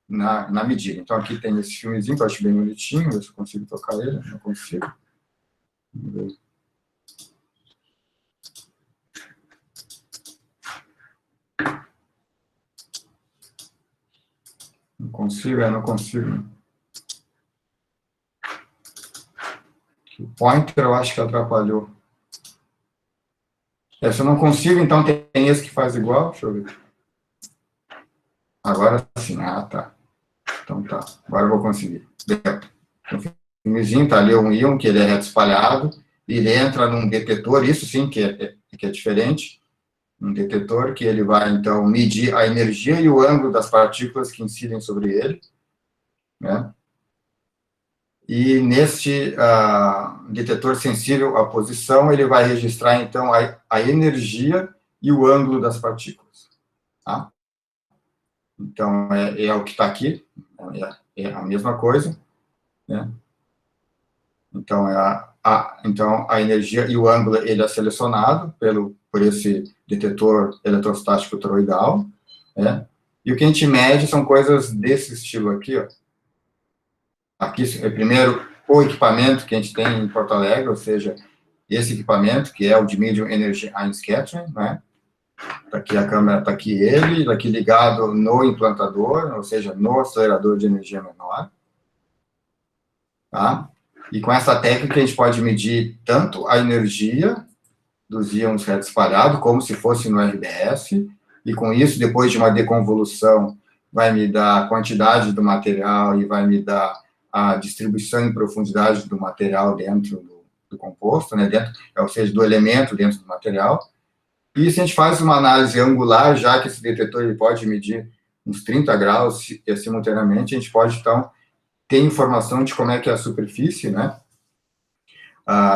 na medida. Então, aqui tem esse filmezinho que eu acho bem bonitinho, ver se eu consigo tocar ele, não consigo. Vamos ver. Não consigo. O pointer eu acho que atrapalhou. Se eu não consigo, então tem esse que faz igual, deixa eu ver. Agora sim, tá. Então tá, agora eu vou conseguir. O filmezinho tá ali um íon, que ele é reto espalhado, e ele entra num detetor, isso sim que é diferente, um detetor que ele vai, então, medir a energia e o ângulo das partículas que incidem sobre ele, né? E neste detetor sensível à posição, ele vai registrar, então, a energia e o ângulo das partículas, tá? Então, é o que está aqui, é a mesma coisa, né? Então, então, a energia e o ângulo, ele é selecionado por esse detetor eletrostático toroidal, né? E o que a gente mede são coisas desse estilo aqui, ó. Aqui é primeiro o equipamento que a gente tem em Porto Alegre, ou seja, esse equipamento, que é o de Medium Energy Ion Scattering, né? Tá aqui a câmera, tá aqui ele, aqui ligado no implantador, ou seja, no acelerador de energia menor, tá? E com essa técnica a gente pode medir tanto a energia dos íons reto espalhado, como se fosse no RBS, e com isso, depois de uma deconvolução, vai me dar a quantidade do material e vai me dar a distribuição em profundidade do material dentro do composto, né, ou seja, do elemento dentro do material. E se a gente faz uma análise angular, já que esse detetor ele pode medir uns 30 graus simultaneamente, a gente pode, então, ter informação de como é que é a superfície, né?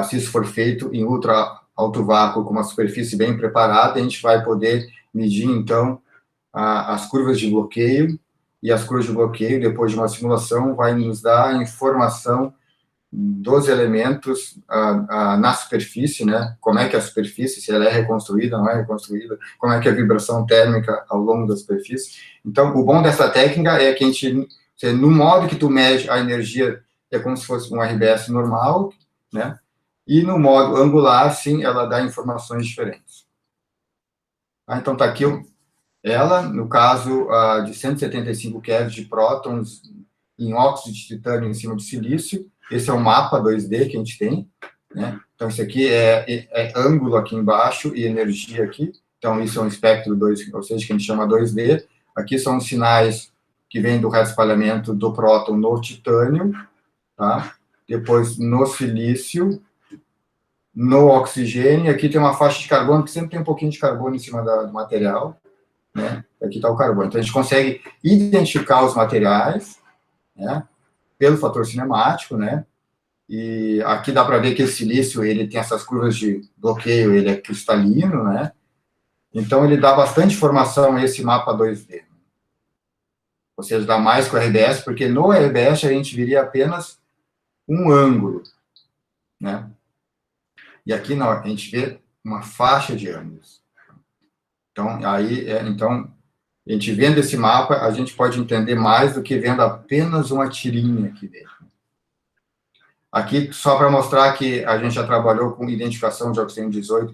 Se isso for feito em ultra alto vácuo, com uma superfície bem preparada, a gente vai poder medir, então, as curvas de bloqueio, e as curvas de bloqueio, depois de uma simulação, vai nos dar a informação dos elementos na superfície, né? Como é que a superfície, se ela é reconstruída, não é reconstruída, como é que a vibração térmica ao longo da superfície. Então, o bom dessa técnica é que a gente, no modo que tu mede a energia, é como se fosse um RBS normal, né? E no modo angular, sim, ela dá informações diferentes. Então, tá aqui ela, no caso de 175 keV de prótons em óxido de titânio em cima de silício. Esse é o mapa 2D que a gente tem, né? Então, isso aqui é ângulo aqui embaixo e energia aqui. Então, isso é um espectro 2, ou seja, que a gente chama 2D. Aqui são os sinais que vêm do reto espalhamento do próton no titânio, tá? Depois no silício, no oxigênio. Aqui tem uma faixa de carbono, que sempre tem um pouquinho de carbono em cima do material, né? Aqui está o carbono. Então, a gente consegue identificar os materiais, né, pelo fator cinemático, né? E aqui dá para ver que esse silício, ele tem essas curvas de bloqueio, ele é cristalino, né? Então, ele dá bastante informação a esse mapa 2D. Ou seja, dá mais que o RBS, porque no RBS a gente viria apenas um ângulo, né? E aqui não, a gente vê uma faixa de ângulos. Então, então, a gente vendo esse mapa, a gente pode entender mais do que vendo apenas uma tirinha aqui dentro. Aqui, só para mostrar que a gente já trabalhou com identificação de oxigênio 18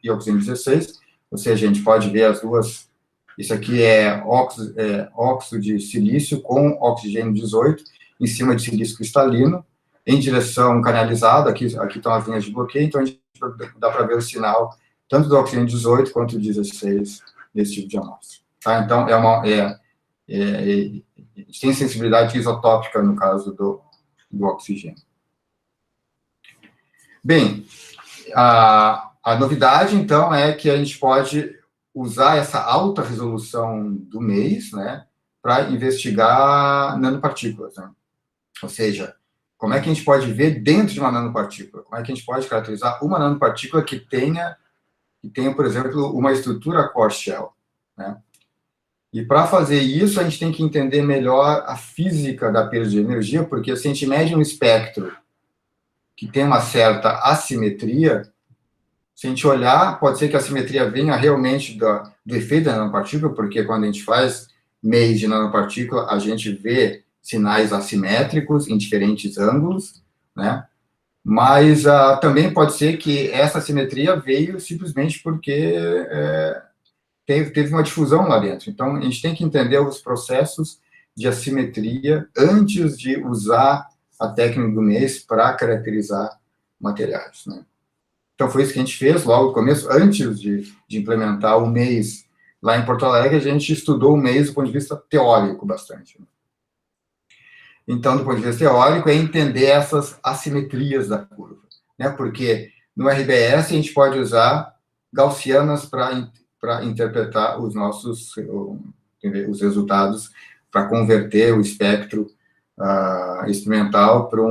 e oxigênio 16, ou seja, a gente pode ver as duas. Isso aqui é óxido de silício com oxigênio 18 em cima de silício cristalino, em direção canalizada. Aqui estão as linhas de bloqueio, então a gente dá para ver o sinal tanto do oxigênio 18 quanto do 16 nesse tipo de amostra. Tá? Então, a gente tem sensibilidade isotópica no caso do oxigênio. Bem, a novidade, então, é que a gente pode usar essa alta resolução do MEIS, né, para investigar nanopartículas, né? Ou seja, como é que a gente pode ver dentro de uma nanopartícula? Como é que a gente pode caracterizar uma nanopartícula que tenha, por exemplo, uma estrutura core shell, né? E para fazer isso, a gente tem que entender melhor a física da perda de energia, porque se a gente mede um espectro que tem uma certa assimetria, se a gente olhar, pode ser que a assimetria venha realmente do efeito da nanopartícula, porque quando a gente faz MEIS de nanopartícula, a gente vê sinais assimétricos em diferentes ângulos, né? Mas também pode ser que essa assimetria veio simplesmente porque teve uma difusão lá dentro. Então, a gente tem que entender os processos de assimetria antes de usar a técnica do MEIS para caracterizar materiais, né? Então, foi isso que a gente fez logo no começo, antes de implementar o MEIS lá em Porto Alegre, a gente estudou o MEIS do ponto de vista teórico bastante, né? Então, do ponto de vista teórico, é entender essas assimetrias da curva, né? Porque no RBS a gente pode usar gaussianas para interpretar os resultados, para converter o espectro experimental para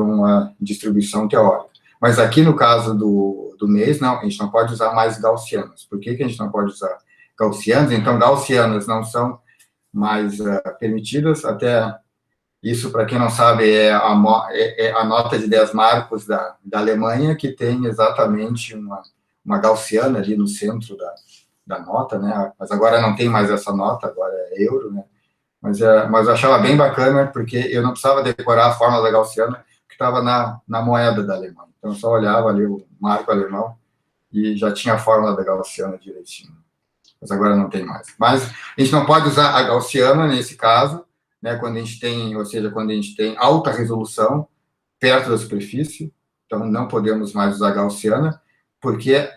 uma distribuição teórica. Mas aqui no caso do MEIS, não, a gente não pode usar mais gaussianas. Por que a gente não pode usar gaussianas? Então, gaussianas não são mais permitidas, até isso, para quem não sabe, é a nota de 10 marcos da Alemanha, que tem exatamente uma gaussiana ali no centro da nota, né? Mas agora não tem mais essa nota, agora é euro, né? Mas eu achava bem bacana, porque eu não precisava decorar a fórmula da gaussiana, que estava na moeda da Alemanha. Então, eu só olhava ali o marco alemão e já tinha a fórmula da gaussiana direitinho. Mas agora não tem mais. Mas a gente não pode usar a gaussiana nesse caso, né, quando a gente tem alta resolução perto da superfície. Então, não podemos mais usar a gaussiana, porque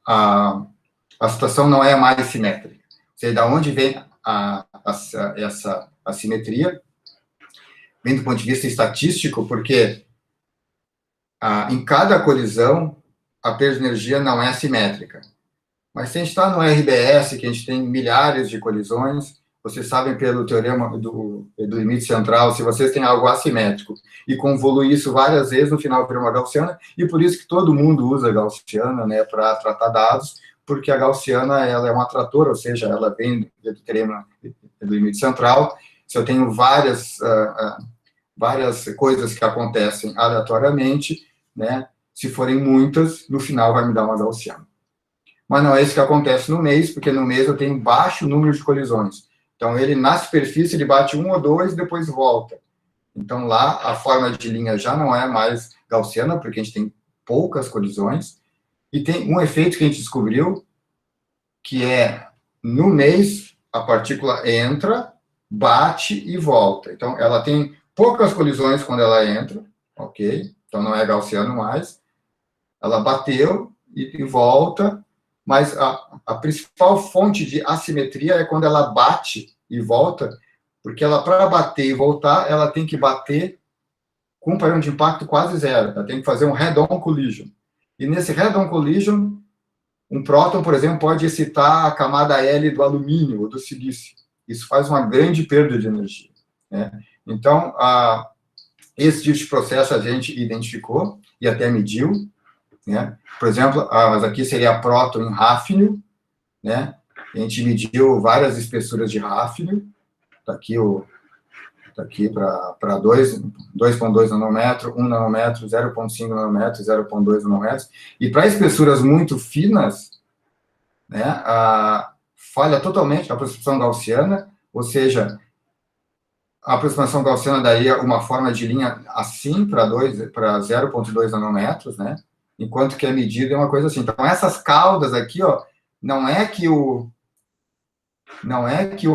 a situação não é mais simétrica. Ou seja, da onde vem essa assimetria? Vem do ponto de vista estatístico, porque em cada colisão, a perda de energia não é simétrica. Mas se a gente está no RBS, que a gente tem milhares de colisões, vocês sabem pelo teorema do limite central, se vocês têm algo assimétrico e convolui isso várias vezes, no final vira uma gaussiana, e por isso que todo mundo usa gaussiana, né, para tratar dados, porque a gaussiana ela é um atrator, ou seja, ela vem do teorema do limite central. Se eu tenho várias coisas que acontecem aleatoriamente, né, se forem muitas, no final vai me dar uma gaussiana. Mas não é isso que acontece no mês, porque no mês eu tenho baixo número de colisões. Então, ele, na superfície, ele bate 1 ou 2 e depois volta. Então, lá, a forma de linha já não é mais gaussiana, porque a gente tem poucas colisões. E tem um efeito que a gente descobriu, que é, no mês, a partícula entra, bate e volta. Então, ela tem poucas colisões quando ela entra, ok? Então, não é gaussiano mais. Ela bateu e volta, mas a principal fonte de assimetria é quando ela bate e volta, porque ela, para bater e voltar, ela tem que bater com um padrão de impacto quase zero. Ela tem que fazer um head-on collision. E nesse head-on collision, um próton, por exemplo, pode excitar a camada L do alumínio ou do silício. Isso faz uma grande perda de energia, né? Então, esse tipo de processo a gente identificou e até mediu, né? Por exemplo, mas aqui seria a próton em hafnio, né? A gente mediu várias espessuras de hafnio. Está aqui para 2,2 nanômetro, 1 nanômetro, 0,5 nanômetro, 0,2 nanômetros. E para espessuras muito finas, né, falha totalmente a aproximação gaussiana, ou seja, a aproximação gaussiana daria uma forma de linha assim para 0,2 nanômetros, né? Enquanto que a medida é uma coisa assim. Então, essas caudas aqui, ó, não é que o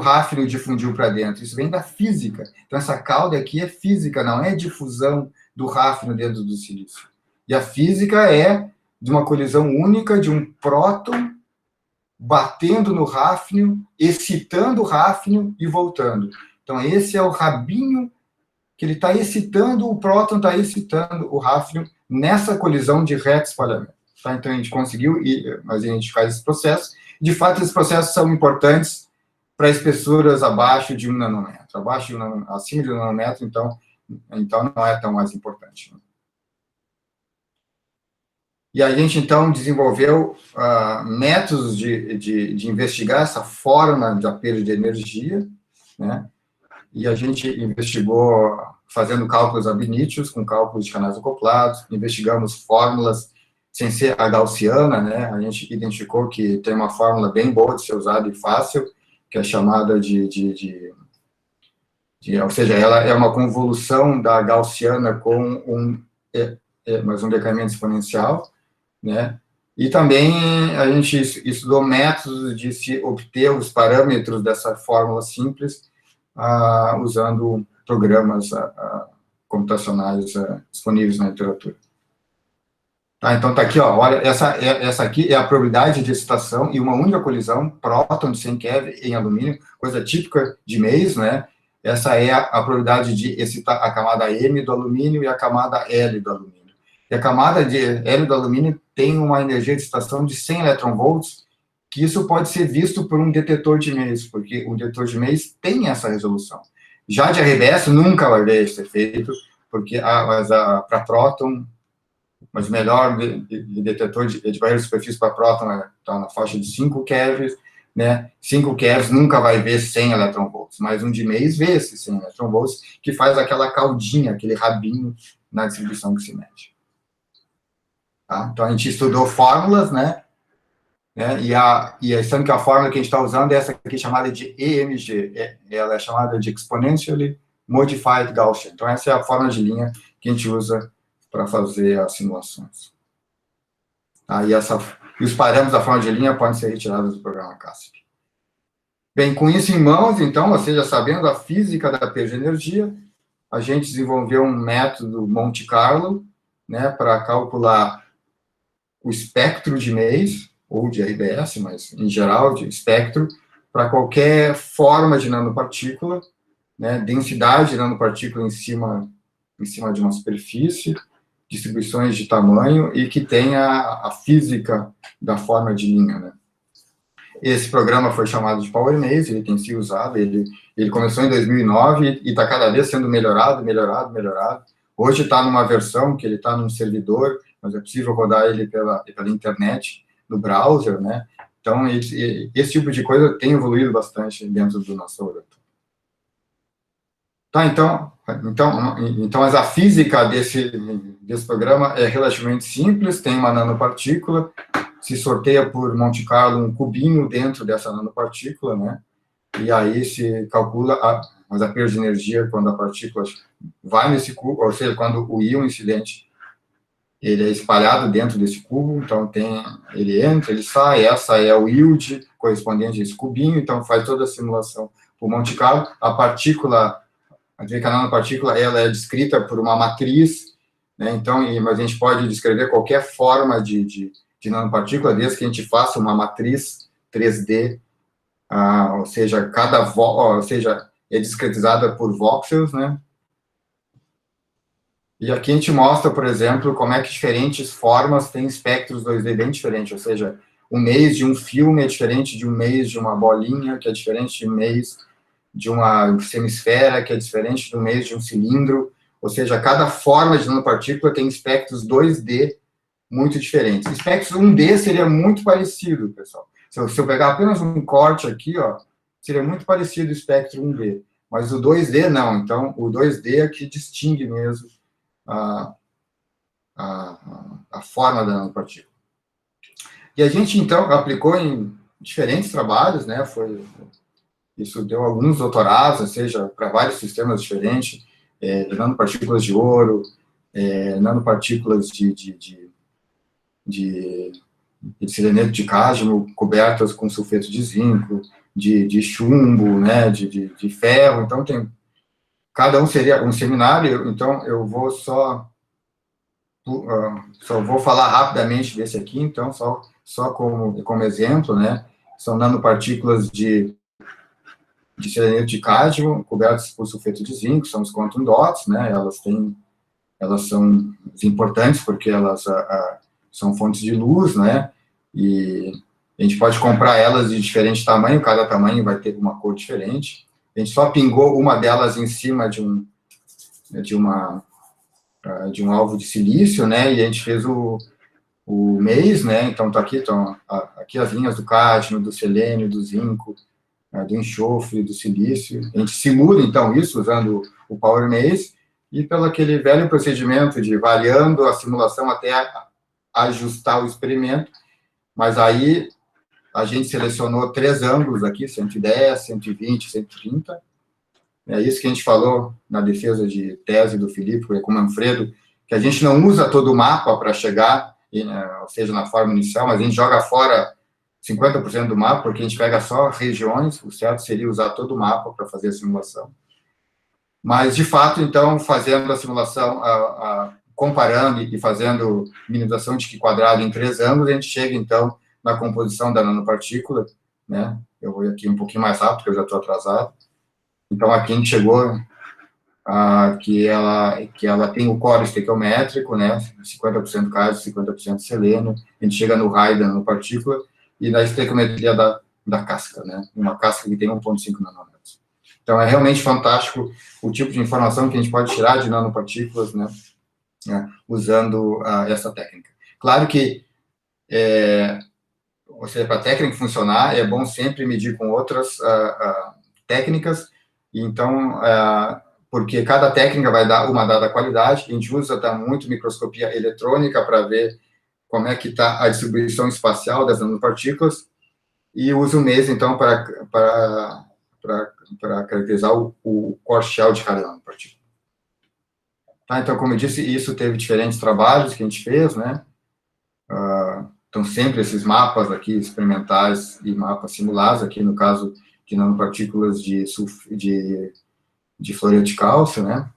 hafnio difundiu para dentro, isso vem da física. Então, essa cauda aqui é física, não é difusão do hafnio dentro do silício. E a física é de uma colisão única de um próton batendo no hafnio, excitando o hafnio e voltando. Então, esse é o rabinho que ele está excitando, o próton está excitando o hafnio nessa colisão de reto espalhamento. Tá? Então, a gente conseguiu, mas a gente faz esse processo. De fato, esses processos são importantes para espessuras abaixo de 1 nanômetro. Acima de 1 nanômetro, então não é tão mais importante. Né? E a gente, então, desenvolveu métodos de investigar essa forma da perda de energia, né? E a gente investigou fazendo cálculos ab initio, com cálculos de canais acoplados, investigamos fórmulas sem ser a gaussiana, né? A gente identificou que tem uma fórmula bem boa de ser usada e fácil, que é chamada ou seja, ela é uma convolução da gaussiana com mais um decaimento exponencial, né? E também a gente estudou métodos de se obter os parâmetros dessa fórmula simples usando programas computacionais disponíveis na literatura. Tá, então, está aqui, ó, olha, essa aqui é a probabilidade de excitação e uma única colisão, próton de 100 keV em alumínio, coisa típica de mês, né? Essa é a probabilidade de excitar a camada M do alumínio e a camada L do alumínio. E a camada de L do alumínio tem uma energia de excitação de 100 eletronvolts, que isso pode ser visto por um detetor de mês, porque o detetor de mês tem essa resolução. Já de RBS nunca vai ver esse efeito, porque para próton, mas o melhor de detetor de barreira de superfície para próton está na faixa de 5 keV, né? 5 keV nunca vai ver 100 eletronvolts, mas um de mês vê esses 100 eletronvolts, que faz aquela caudinha, aquele rabinho na distribuição que se mede. Tá? Então, a gente estudou fórmulas, né? E sendo que a fórmula que a gente está usando é essa aqui, chamada de EMG. Ela é chamada de Exponentially Modified Gaussian. Então, essa é a fórmula de linha que a gente usa para fazer as simulações. E os parâmetros da fórmula de linha podem ser retirados do programa CASP. Bem, com isso em mãos, então, ou seja, sabendo a física da perda de energia, a gente desenvolveu um método Monte Carlo, né, para calcular o espectro de mês, ou de RBS, mas em geral de espectro, para qualquer forma de nanopartícula, né, densidade de nanopartícula em cima de uma superfície, distribuições de tamanho e que tenha a física da forma de linha, né. Esse programa foi chamado de PowerMaze, ele tem sido usado, ele começou em 2009 e está cada vez sendo melhorado. Hoje está numa versão que ele está num servidor, mas é possível rodar ele pela internet, no browser, né? Então, esse tipo de coisa tem evoluído bastante dentro do nosso laboratório. Tá, então mas a física desse programa é relativamente simples, tem uma nanopartícula, se sorteia por Monte Carlo um cubinho dentro dessa nanopartícula, né? E aí se calcula a perda de energia quando a partícula vai nesse cubo, ou seja, quando o íon incidente ele é espalhado dentro desse cubo, então ele entra, ele sai, essa é o yield correspondente a esse cubinho, então faz toda a simulação por Monte Carlo, a nanopartícula, ela é descrita por uma matriz, né, então, mas a gente pode descrever qualquer forma de nanopartícula, desde que a gente faça uma matriz 3D, ou seja, é discretizada por voxels, né? E aqui a gente mostra, por exemplo, como é que diferentes formas têm espectros 2D bem diferentes, ou seja, o mês de um filme é diferente de um mês de uma bolinha, que é diferente de um mês de uma semisfera, que é diferente do mês de um cilindro, ou seja, cada forma de nanopartícula tem espectros 2D muito diferentes. Espectros 1D seria muito parecido, pessoal. Se eu pegar apenas um corte aqui, ó, seria muito parecido o espectro 1D, mas o 2D não. Então, o 2D é que distingue mesmo a forma da nanopartícula. E a gente, então, aplicou em diferentes trabalhos, né, isso deu alguns doutorados, ou seja, para vários sistemas diferentes, de nanopartículas de ouro, nanopartículas de seleneto de cádmio cobertas com sulfeto de zinco, de chumbo, né, de ferro, então cada um seria um seminário, então eu vou só vou falar rapidamente desse aqui, então, só como exemplo, né, são nanopartículas de seleneto de cádmio cobertas por sulfeto de zinco, são os quantum dots, né, elas são importantes porque elas são fontes de luz, né, e a gente pode comprar elas de diferente tamanho, cada tamanho vai ter uma cor diferente. A gente só pingou uma delas em cima de um alvo de silício, né, e a gente fez o mês, né, então estão aqui as linhas do cádmio, do selênio, do zinco, do enxofre, do silício. A gente simula, então, isso usando o Power Maze, e pelo aquele velho procedimento de variando a simulação até ajustar o experimento, mas aí a gente selecionou 3 ângulos aqui, 110, 120, 130, é isso que a gente falou na defesa de tese do Filipe, com o Manfredo, que a gente não usa todo o mapa para chegar, ou seja, na forma inicial, mas a gente joga fora 50% do mapa, porque a gente pega só regiões, o certo seria usar todo o mapa para fazer a simulação. Mas, de fato, então, fazendo a simulação, comparando e fazendo minimização de Q quadrado em 3 ângulos, a gente chega, então, na composição da nanopartícula, né? Eu vou aqui um pouquinho mais rápido, porque eu já estou atrasado. Então, aqui a gente chegou que ela tem o core estequiométrico, né? 50% cádmio, 50% selênio. A gente chega no raio da nanopartícula e na estequiometria da casca, né? Uma casca que tem 1,5 nanômetros. Então, é realmente fantástico o tipo de informação que a gente pode tirar de nanopartículas, né? Usando essa técnica. Claro que, ou seja, para a técnica funcionar, é bom sempre medir com outras técnicas, então, porque cada técnica vai dar uma dada qualidade, a gente usa muito microscopia eletrônica para ver como é que está a distribuição espacial das nanopartículas, e usa o MES, então, para caracterizar o core shell de cada nanopartícula. Tá, então, como eu disse, isso teve diferentes trabalhos que a gente fez, né? Então, sempre esses mapas aqui experimentais e mapas simulados, aqui no caso de nanopartículas de fluoreto de cálcio, né?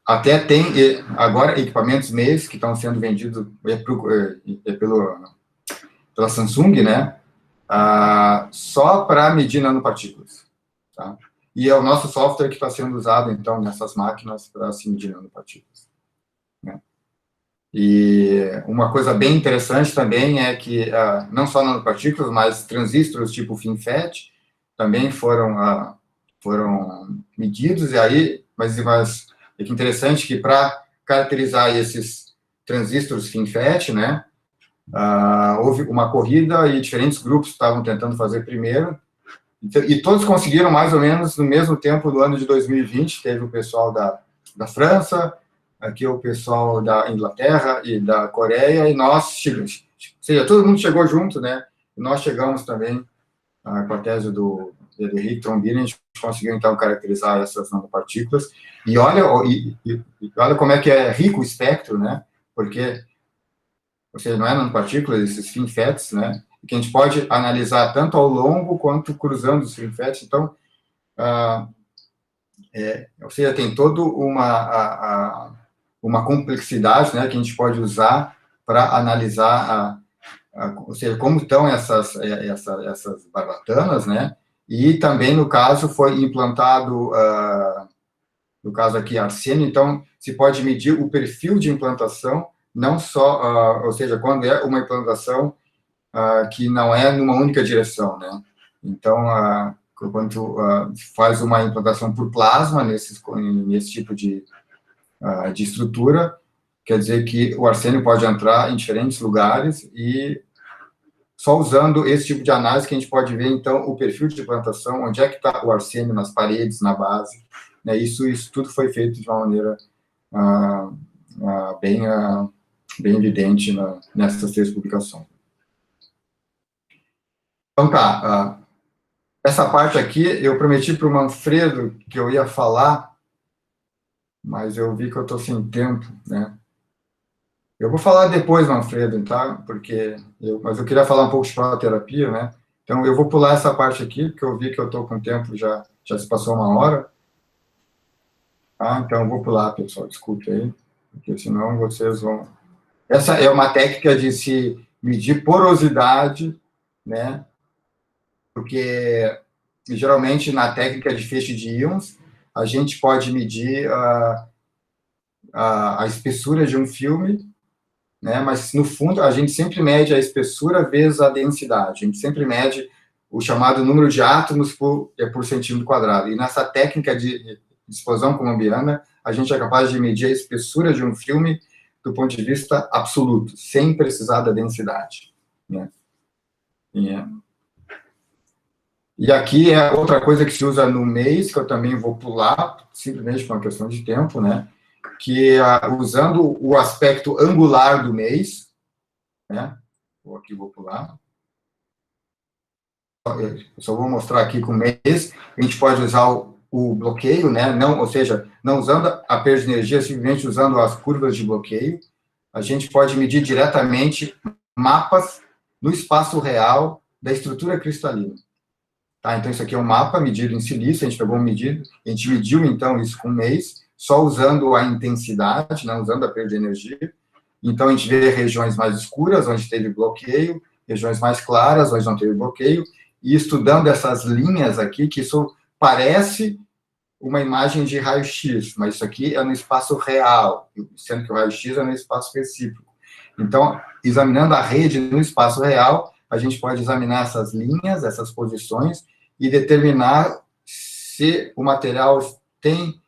Até tem, agora, equipamentos MES que estão sendo vendidos pela Samsung, né? Só para medir nanopartículas, tá? E é o nosso software que está sendo usado, então, nessas máquinas para se medir nanopartículas, né? E uma coisa bem interessante também é que não só nanopartículas, mas transistores tipo FinFET também foram medidos, e aí, mas é que interessante que para caracterizar esses transistores FinFET, né, houve uma corrida e diferentes grupos estavam tentando fazer primeiro, e todos conseguiram mais ou menos no mesmo tempo do ano de 2020. Teve o pessoal da França, aqui o pessoal da Inglaterra e da Coreia, e nós chegamos, ou seja, todo mundo chegou junto, né? E nós chegamos também com a tese do Henrique Trombini, a gente conseguiu, então, caracterizar essas nanopartículas, e olha como é que é rico o espectro, né? Porque, ou seja, não é nanopartículas, esses FinFETs, né? Que a gente pode analisar tanto ao longo quanto cruzando os FinFETs. Então, ou seja, tem toda uma complexidade, né, que a gente pode usar para analisar, ou seja, como estão essas barbatanas, né? E também, no caso, foi implantado, no caso aqui, arsênio. Então, se pode medir o perfil de implantação, não só, ou seja, quando é uma implantação que não é numa única direção, né? Então, quando faz uma implantação por plasma nesse tipo de estrutura, quer dizer que o arsênio pode entrar em diferentes lugares, e só usando esse tipo de análise que a gente pode ver, então, o perfil de implantação, onde é que está o arsênio nas paredes, na base, né? Isso tudo foi feito de uma maneira bem evidente nessas 3 publicações. Então, tá, essa parte aqui, eu prometi para o Manfredo que eu ia falar, mas eu vi que eu estou sem tempo, né? Eu vou falar depois, Manfredo, tá? Mas eu queria falar um pouco de faloterapia, né? Então, eu vou pular essa parte aqui, porque eu vi que eu estou com tempo, já se passou 1 hora. Tá? Então, eu vou pular, pessoal, desculpe aí, porque senão vocês vão... Essa é uma técnica de se medir porosidade, né? Porque, geralmente, na técnica de feixe de íons, a gente pode medir a espessura de um filme, né? Mas, no fundo, a gente sempre mede a espessura vezes a densidade. A gente sempre mede o chamado número de átomos por centímetro quadrado. E nessa técnica de explosão colombiana, a gente é capaz de medir a espessura de um filme do ponto de vista absoluto, sem precisar da densidade, né? E aqui é outra coisa que se usa no mês, que eu também vou pular, simplesmente por uma questão de tempo, né? Que usando o aspecto angular do mês, né? Aqui vou pular. Eu só vou mostrar aqui com o mês. A gente pode usar o bloqueio, né? Ou seja, não usando a perda de energia, simplesmente usando as curvas de bloqueio. A gente pode medir diretamente mapas no espaço real da estrutura cristalina. Tá? Então, isso aqui é um mapa medido em silício, a gente pegou a gente mediu, então, isso com um mês, só usando a intensidade, não usando a perda de energia. Então, a gente vê regiões mais escuras, onde teve bloqueio, regiões mais claras, onde não teve bloqueio, e estudando essas linhas aqui, que isso parece uma imagem de raio-x, mas isso aqui é no espaço real, sendo que o raio-x é no espaço recíproco. Então, examinando a rede no espaço real, a gente pode examinar essas linhas, essas posições, e determinar se o material tem,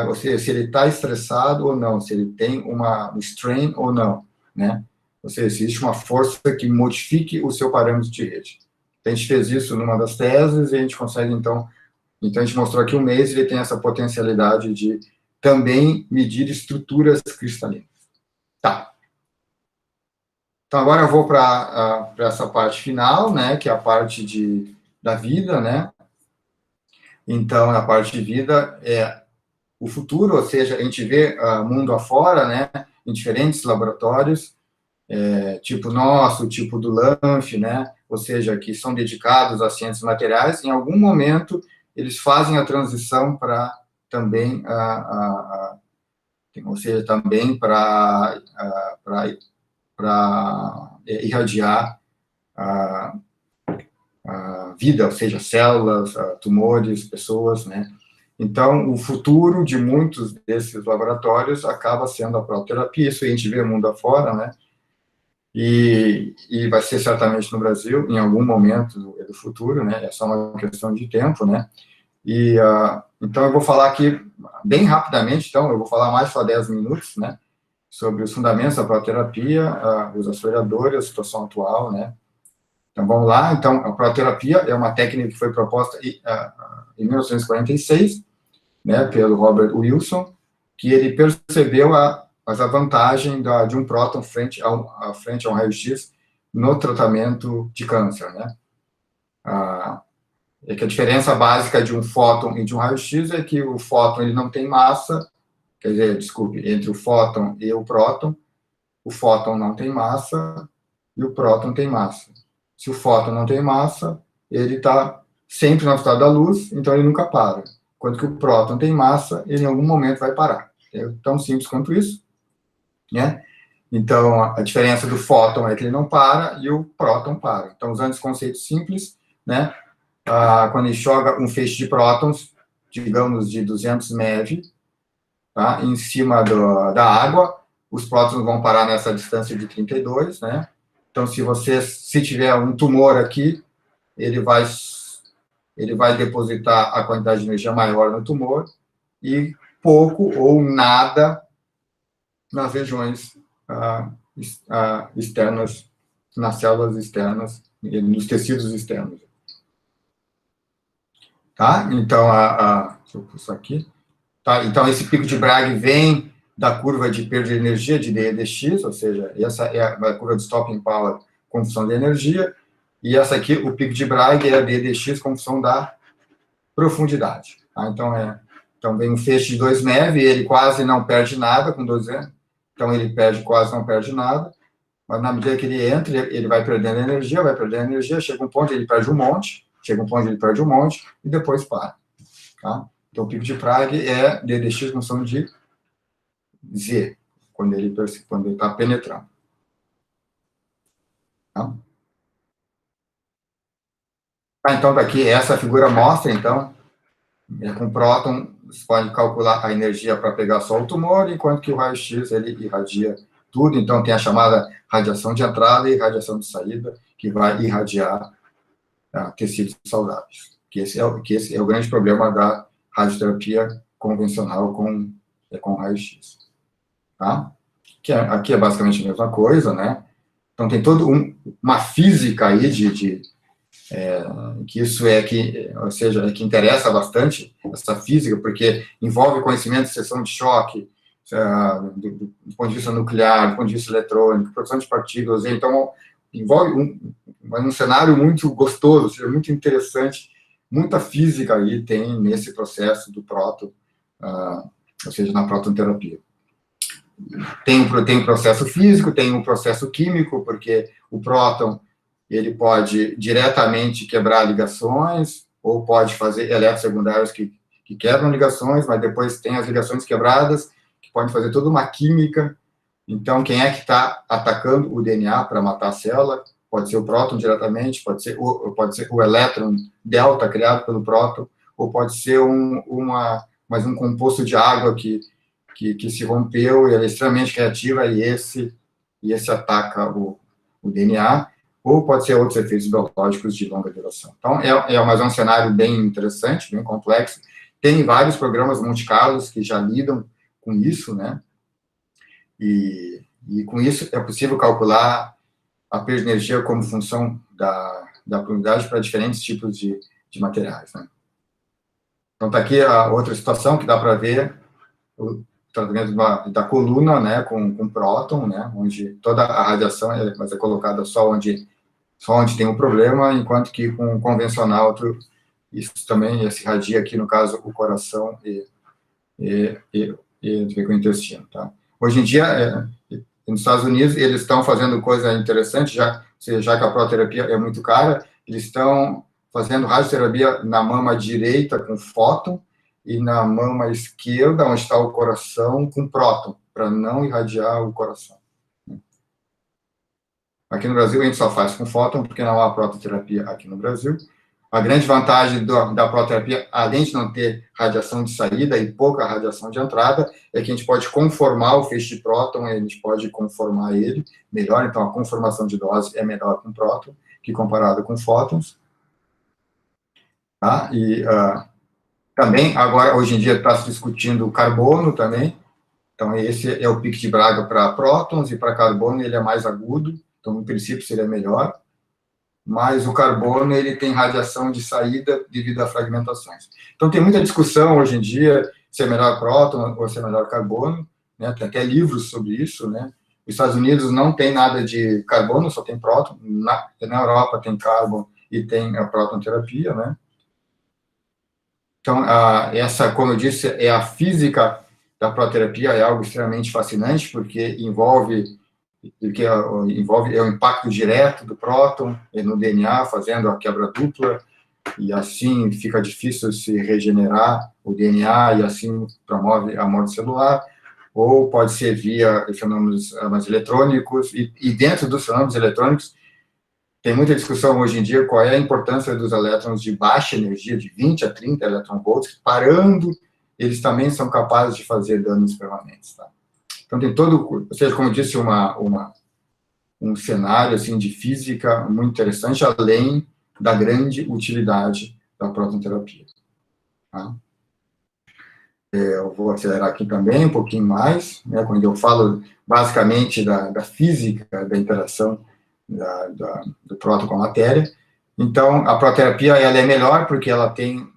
ou seja, se ele está estressado ou não, se ele tem um strain ou não, né? Ou seja, se existe uma força que modifique o seu parâmetro de rede. Então, a gente fez isso numa das teses, e a gente consegue, então a gente mostrou aqui o mês, ele tem essa potencialidade de também medir estruturas cristalinas. Tá. Então, agora eu vou para essa parte final, né, que é a parte da vida, né? Então, na parte de vida é o futuro, ou seja, a gente vê mundo afora, né, em diferentes laboratórios, tipo nosso, tipo do LANF, né, ou seja, que são dedicados às ciências materiais. Em algum momento, eles fazem a transição para também, ou seja, também para irradiar a vida, ou seja, células, tumores, pessoas, né? Então, o futuro de muitos desses laboratórios acaba sendo a prototerapia. Isso a gente vê o mundo afora, né? E vai ser certamente no Brasil, em algum momento do futuro, né? É só uma questão de tempo, né? Então, eu vou falar aqui bem rapidamente, então, eu vou falar mais só 10 minutos, né? sobre os fundamentos da prototerapia, os aceleradores, a situação atual, né? Então, vamos lá. Então, a prototerapia é uma técnica que foi proposta em 1946, né, pelo Robert Wilson, que ele percebeu a vantagem de um próton frente a um raio-x no tratamento de câncer, né? É que a diferença básica de um fóton e de um raio-x é que o fóton ele não tem massa, quer dizer, desculpe, entre o fóton e o próton não tem massa e o próton tem massa. Se o fóton não tem massa, ele está sempre na velocidade da luz, então ele nunca para. Quando que o próton tem massa, ele em algum momento vai parar. É tão simples quanto isso, né? Então, a diferença do fóton é que ele não para e o próton para. Então, usando esse conceito simples, né? Quando a gente joga um feixe de prótons, digamos de 200 MeV, tá, em cima da água, os prótons vão parar nessa distância de 32, né? Então, se tiver um tumor aqui, ele vai depositar a quantidade de energia maior no tumor e pouco ou nada nas regiões externas, nas células externas, nos tecidos externos. Tá? Então, deixa eu pôr isso aqui. Tá? Então, esse pico de Bragg vem da curva de perda de energia de dEdx, ou seja, essa é a curva de stopping power com função de energia, e essa aqui, o pico de Bragg, é a dEdx com função da profundidade. Tá? Então, vem um feixe de 2 MeV, ele quase não perde nada com 2 MeV, então ele quase não perde nada, mas na medida que ele entra, ele vai perdendo energia, chega um ponto, ele perde um monte, e depois para. Tá? Então, o pico de Bragg é dEdx com função de Z, quando ele está penetrando. Tá? Então, daqui, essa figura mostra, então, com próton, você pode calcular a energia para pegar só o tumor, enquanto que o raio-x, ele irradia tudo. Então, tem a chamada radiação de entrada e radiação de saída, que vai irradiar tecidos saudáveis. Que esse é o grande problema da radioterapia convencional com raio-x. Tá? Aqui é basicamente a mesma coisa, né? Então, tem toda uma física aí que isso ou seja, que interessa bastante, essa física, porque envolve conhecimento de seção de choque, do ponto de vista nuclear, do ponto de vista eletrônico, produção de partículas, então envolve um cenário muito gostoso, ou seja, muito interessante, muita física aí tem nesse processo do próton, ou seja, na prototerapia. Tem um processo físico, tem um processo químico, porque o próton ele pode diretamente quebrar ligações, ou pode fazer elétrons secundários que quebram ligações, mas depois tem as ligações quebradas, que podem fazer toda uma química. Então, quem é que está atacando o DNA para matar a célula? Pode ser o próton diretamente, pode ser o elétron delta criado pelo próton, ou pode ser um composto de água que se rompeu e ela é extremamente reativa e esse ataca o DNA, ou pode ser outros efeitos biológicos de longa duração. Então, mas é um cenário bem interessante, bem complexo. Tem vários programas Monte Carlo que já lidam com isso, né? E com isso é possível calcular a perda de energia como função da probabilidade para diferentes tipos de materiais, né? Então, está aqui a outra situação que dá para ver o tratamento da coluna, né, com próton, né, onde toda a radiação vai ser colocada só onde tem o problema, enquanto que com o convencional, isso também se irradia aqui, no caso, o coração e o intestino, tá? Hoje em dia, nos Estados Unidos, eles estão fazendo coisa interessante, já que a prototerapia é muito cara, eles estão fazendo radioterapia na mama direita com fóton e na mama esquerda, onde está o coração, com próton, para não irradiar o coração. Aqui no Brasil, a gente só faz com fóton, porque não há prototerapia aqui no Brasil. A grande vantagem da prototerapia, além de não ter radiação de saída e pouca radiação de entrada, é que a gente pode conformar o feixe de próton, a gente pode conformar ele melhor, então a conformação de dose é melhor com próton que comparado com fótons. Tá? E também, agora, hoje em dia, está se discutindo o carbono também, Então, esse é o pico de Braga para prótons, e para carbono ele é mais agudo, então, no princípio, seria melhor. Mas o carbono, ele tem radiação de saída devido a fragmentações. Então, tem muita discussão hoje em dia se é melhor próton ou se é melhor carbono, né? Tem até livros sobre isso, né? Os Estados Unidos não tem nada de carbono, só tem próton. Na Europa tem carbono e tem a próton-terapia, né? Então, essa, como eu disse, é a física da próton-terapia, é algo extremamente fascinante, porque envolve o impacto direto do próton no DNA, fazendo a quebra dupla, e assim fica difícil se regenerar o DNA, e assim promove a morte celular, ou pode ser via fenômenos mais eletrônicos, e dentro dos fenômenos eletrônicos, tem muita discussão hoje em dia qual é a importância dos elétrons de baixa energia, de 20 a 30 eletronvolts, parando, eles também são capazes de fazer danos permanentes, tá? Então, tem todo, ou seja, como eu disse, um cenário, assim, de física muito interessante, além da grande utilidade da próton-terapia. Tá? Eu vou acelerar aqui também um pouquinho mais, né, quando eu falo, basicamente, da física, da interação do próton com a matéria. Então, a próton-terapia, ela é melhor porque ela tem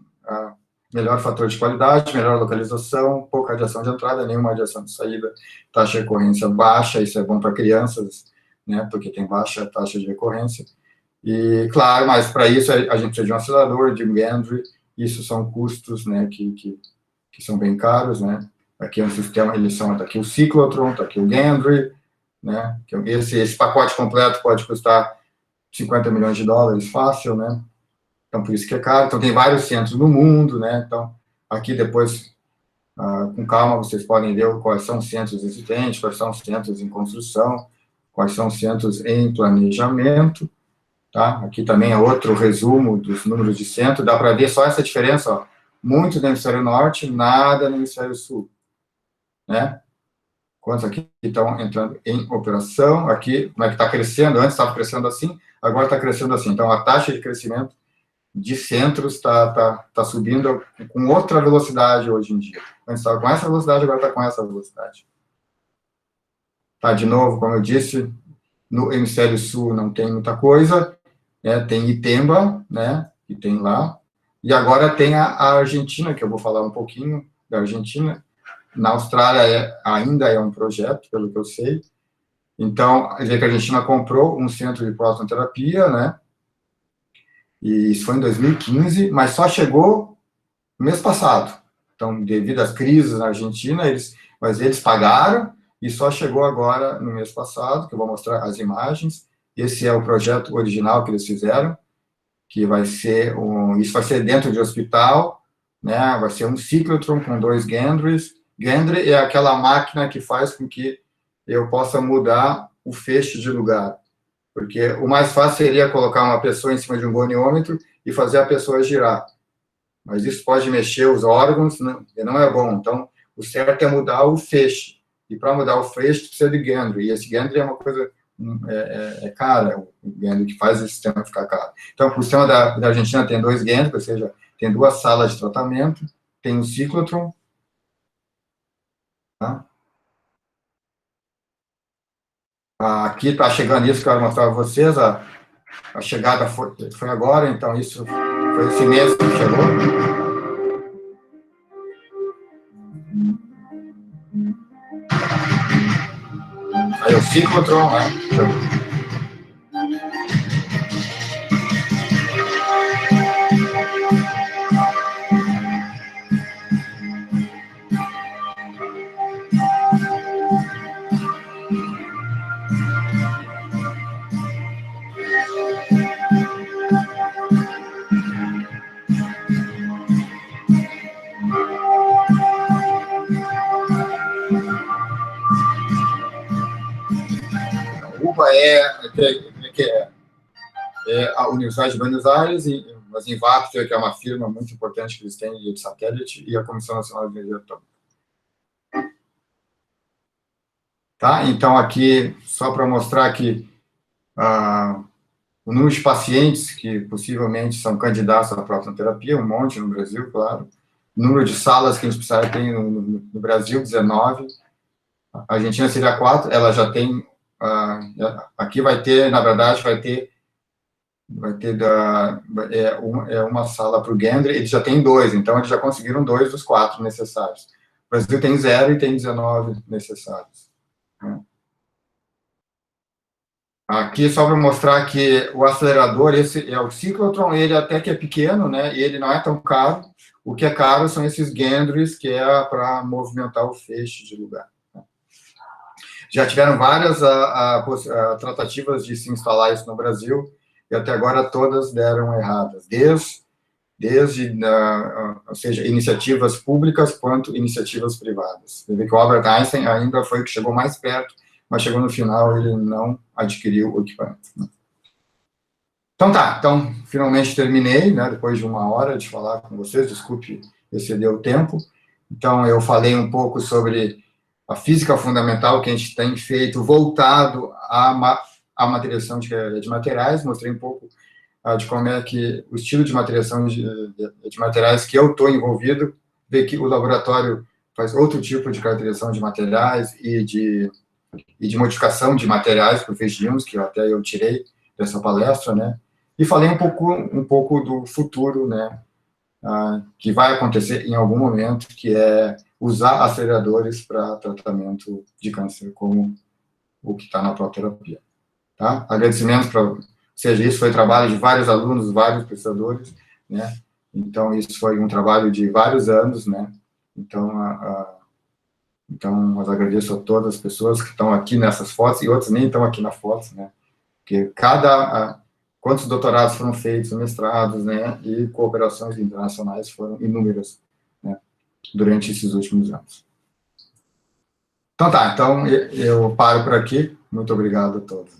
melhor fator de qualidade, melhor localização, pouca radiação de entrada, nenhuma radiação de saída, taxa de recorrência baixa, isso é bom para crianças, né, porque tem baixa taxa de recorrência. E, claro, mas para isso a gente precisa de um acelerador, de um Gandry, isso são custos, né, que são bem caros, né. Aqui é um sistema, eles são, tá aqui o ciclotron, tá aqui o Gandry, né, que esse pacote completo pode custar $50 milhões fácil, né. Então, por isso que é caro. Então, tem vários centros no mundo, né? Então, aqui depois, com calma, vocês podem ver quais são os centros existentes, quais são os centros em construção, quais são os centros em planejamento, tá? Aqui também é outro resumo dos números de centro, dá para ver só essa diferença, ó. Muito no hemisfério norte, nada no hemisfério sul, né? Quantos aqui estão entrando em operação, aqui, como é que está crescendo, antes estava crescendo assim, agora está crescendo assim. Então, a taxa de crescimento de centros está subindo com outra velocidade hoje em dia. Antes estava com essa velocidade, agora está com essa velocidade. Tá, de novo, como eu disse, no hemisfério sul não tem muita coisa, né, tem Itemba, né, que tem lá, e agora tem a Argentina, que eu vou falar um pouquinho da Argentina. Na Austrália ainda é um projeto, pelo que eu sei. Então, a Argentina comprou um centro de próton-terapia, né, e isso foi em 2015, mas só chegou no mês passado. Então, devido às crises na Argentina, eles pagaram e só chegou agora no mês passado, que eu vou mostrar as imagens. Esse é o projeto original que eles fizeram, que vai ser isso vai ser dentro de hospital, né? Vai ser um ciclotron com 2 Gandrys. Gandry é aquela máquina que faz com que eu possa mudar o feixe de lugar. Porque o mais fácil seria colocar uma pessoa em cima de um goniômetro e fazer a pessoa girar. Mas isso pode mexer os órgãos, né, e não é bom. Então, o certo é mudar o feixe. E para mudar o feixe, precisa de Gandry. E esse Gandry é uma coisa cara, o Gandry que faz esse sistema ficar caro. Então, o sistema da Argentina tem 2 Gandry, ou seja, tem 2 salas de tratamento, tem um ciclotron, tá? Aqui está chegando isso que eu quero mostrar para vocês, a chegada foi agora, então isso foi esse mês que chegou. Aí o ciclotron, né? é a Universidade de Buenos Aires, mas Invactor, que é uma firma muito importante que eles têm de satélite, e a Comissão Nacional de Energia Atômica. Tá? Então, aqui, só para mostrar que o número de pacientes que possivelmente são candidatos à próton-terapia, um monte no Brasil, claro. O número de salas que a gente precisa ter no Brasil, 19. A Argentina seria 4, ela já tem, aqui vai ter, na verdade, vai ter uma sala para o Gendre, eles já têm 2, então eles já conseguiram 2 dos 4 necessários. O Brasil tem 0 e tem 19 necessários. Né? Aqui só para mostrar que o acelerador, esse é o ciclotron, ele até que é pequeno, né, e ele não é tão caro. O que é caro são esses Gendries, que é para movimentar o feixe de lugar. Né? Já tiveram várias tratativas de se instalar isso no Brasil, e até agora todas deram erradas, ou seja, iniciativas públicas quanto iniciativas privadas. Você vê que o Albert Einstein ainda foi o que chegou mais perto, mas chegou no final, ele não adquiriu o equipamento. Né? Então, finalmente terminei, né, depois de 1 hora de falar com vocês, desculpe exceder o tempo. Então, eu falei um pouco sobre a física fundamental que a gente tem feito, voltado à materialização de materiais, mostrei um pouco de como é que o estilo de materialização de materiais que eu estou envolvido, vê que o laboratório faz outro tipo de caracterização de materiais e de modificação de materiais para o feixe de íons, que até eu tirei dessa palestra, né? E falei um pouco do futuro, né? Que vai acontecer em algum momento, que é usar aceleradores para tratamento de câncer, como o que está na proterapia. Tá? Agradecimentos para... seja, isso foi trabalho de vários alunos, vários pesquisadores, né? Então, isso foi um trabalho de vários anos, né? Então, eu agradeço a todas as pessoas que estão aqui nessas fotos, e outros nem estão aqui na foto, né? Porque quantos doutorados foram feitos, mestrados, né? E cooperações internacionais foram inúmeras, né? Durante esses últimos anos. Então eu paro por aqui. Muito obrigado a todos.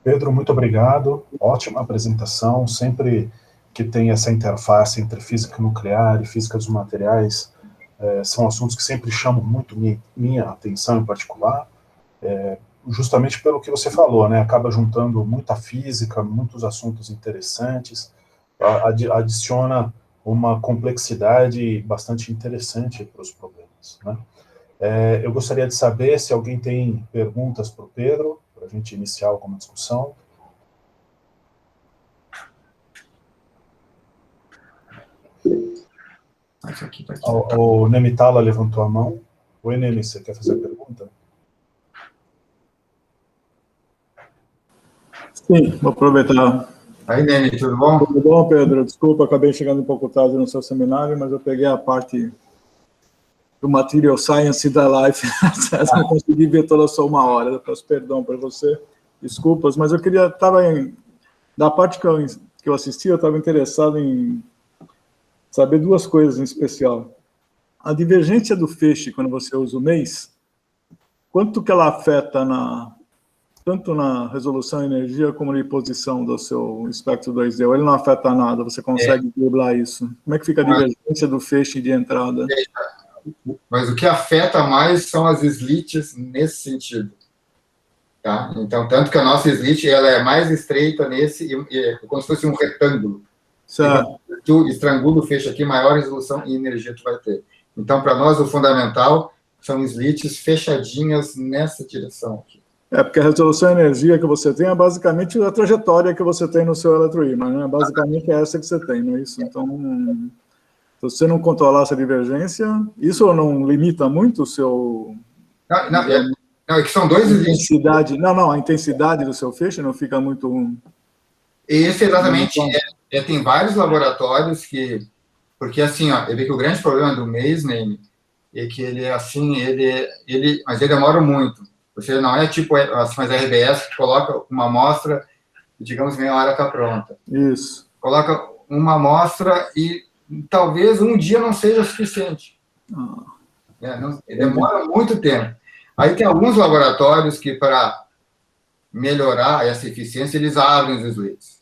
Pedro, muito obrigado. Ótima apresentação. Sempre que tem essa interface entre física nuclear e física dos materiais, são assuntos que sempre chamam muito minha atenção em particular, justamente pelo que você falou, né? Acaba juntando muita física, muitos assuntos interessantes, adiciona uma complexidade bastante interessante para os problemas, né? Eu gostaria de saber se alguém tem perguntas para o Pedro, para a gente iniciar alguma discussão. O Nemitala levantou a mão. Oi, Nemi, você quer fazer a pergunta? Sim, vou aproveitar. Aí, Nemi, tudo bom? Tudo bom, Pedro? Desculpa, acabei chegando um pouco tarde no seu seminário, mas eu peguei a parte do Material Science da Life, não consegui ver toda só 1 hora, eu peço perdão para você, desculpas, mas eu queria, da parte que eu assisti, eu estava interessado em saber 2 coisas em especial. A divergência do feixe, quando você usa o MEIS, quanto que ela afeta tanto na resolução e energia, como na posição do seu espectro 2D, ou ele não afeta nada, você consegue driblar isso? Como é que fica a divergência do feixe de entrada? Mas o que afeta mais são as slits nesse sentido. Tá? Então, tanto que a nossa slit ela é mais estreita nesse, como se fosse um retângulo. Certo. Tu estrangula o feixe aqui, maior resolução e energia tu vai ter. Então, para nós, o fundamental são slits fechadinhas nessa direção aqui. Porque a resolução e energia que você tem é basicamente a trajetória que você tem no seu eletroímã, né? Basicamente é essa que você tem, não é isso? Então, se você não controlar essa divergência, isso não limita muito o seu... Não, é que são 2 intensidade. A intensidade do seu feixe não fica muito... Esse, exatamente, tem vários laboratórios que... Porque, assim, eu vi que o grande problema do Meisner é que ele é assim, mas ele demora muito. Você não é tipo assim, mas a RBS que coloca uma amostra, digamos, meia hora está pronta. Isso. Coloca uma amostra e talvez um dia não seja suficiente. Demora muito tempo. Aí tem alguns laboratórios que, para melhorar essa eficiência, eles abrem os slits.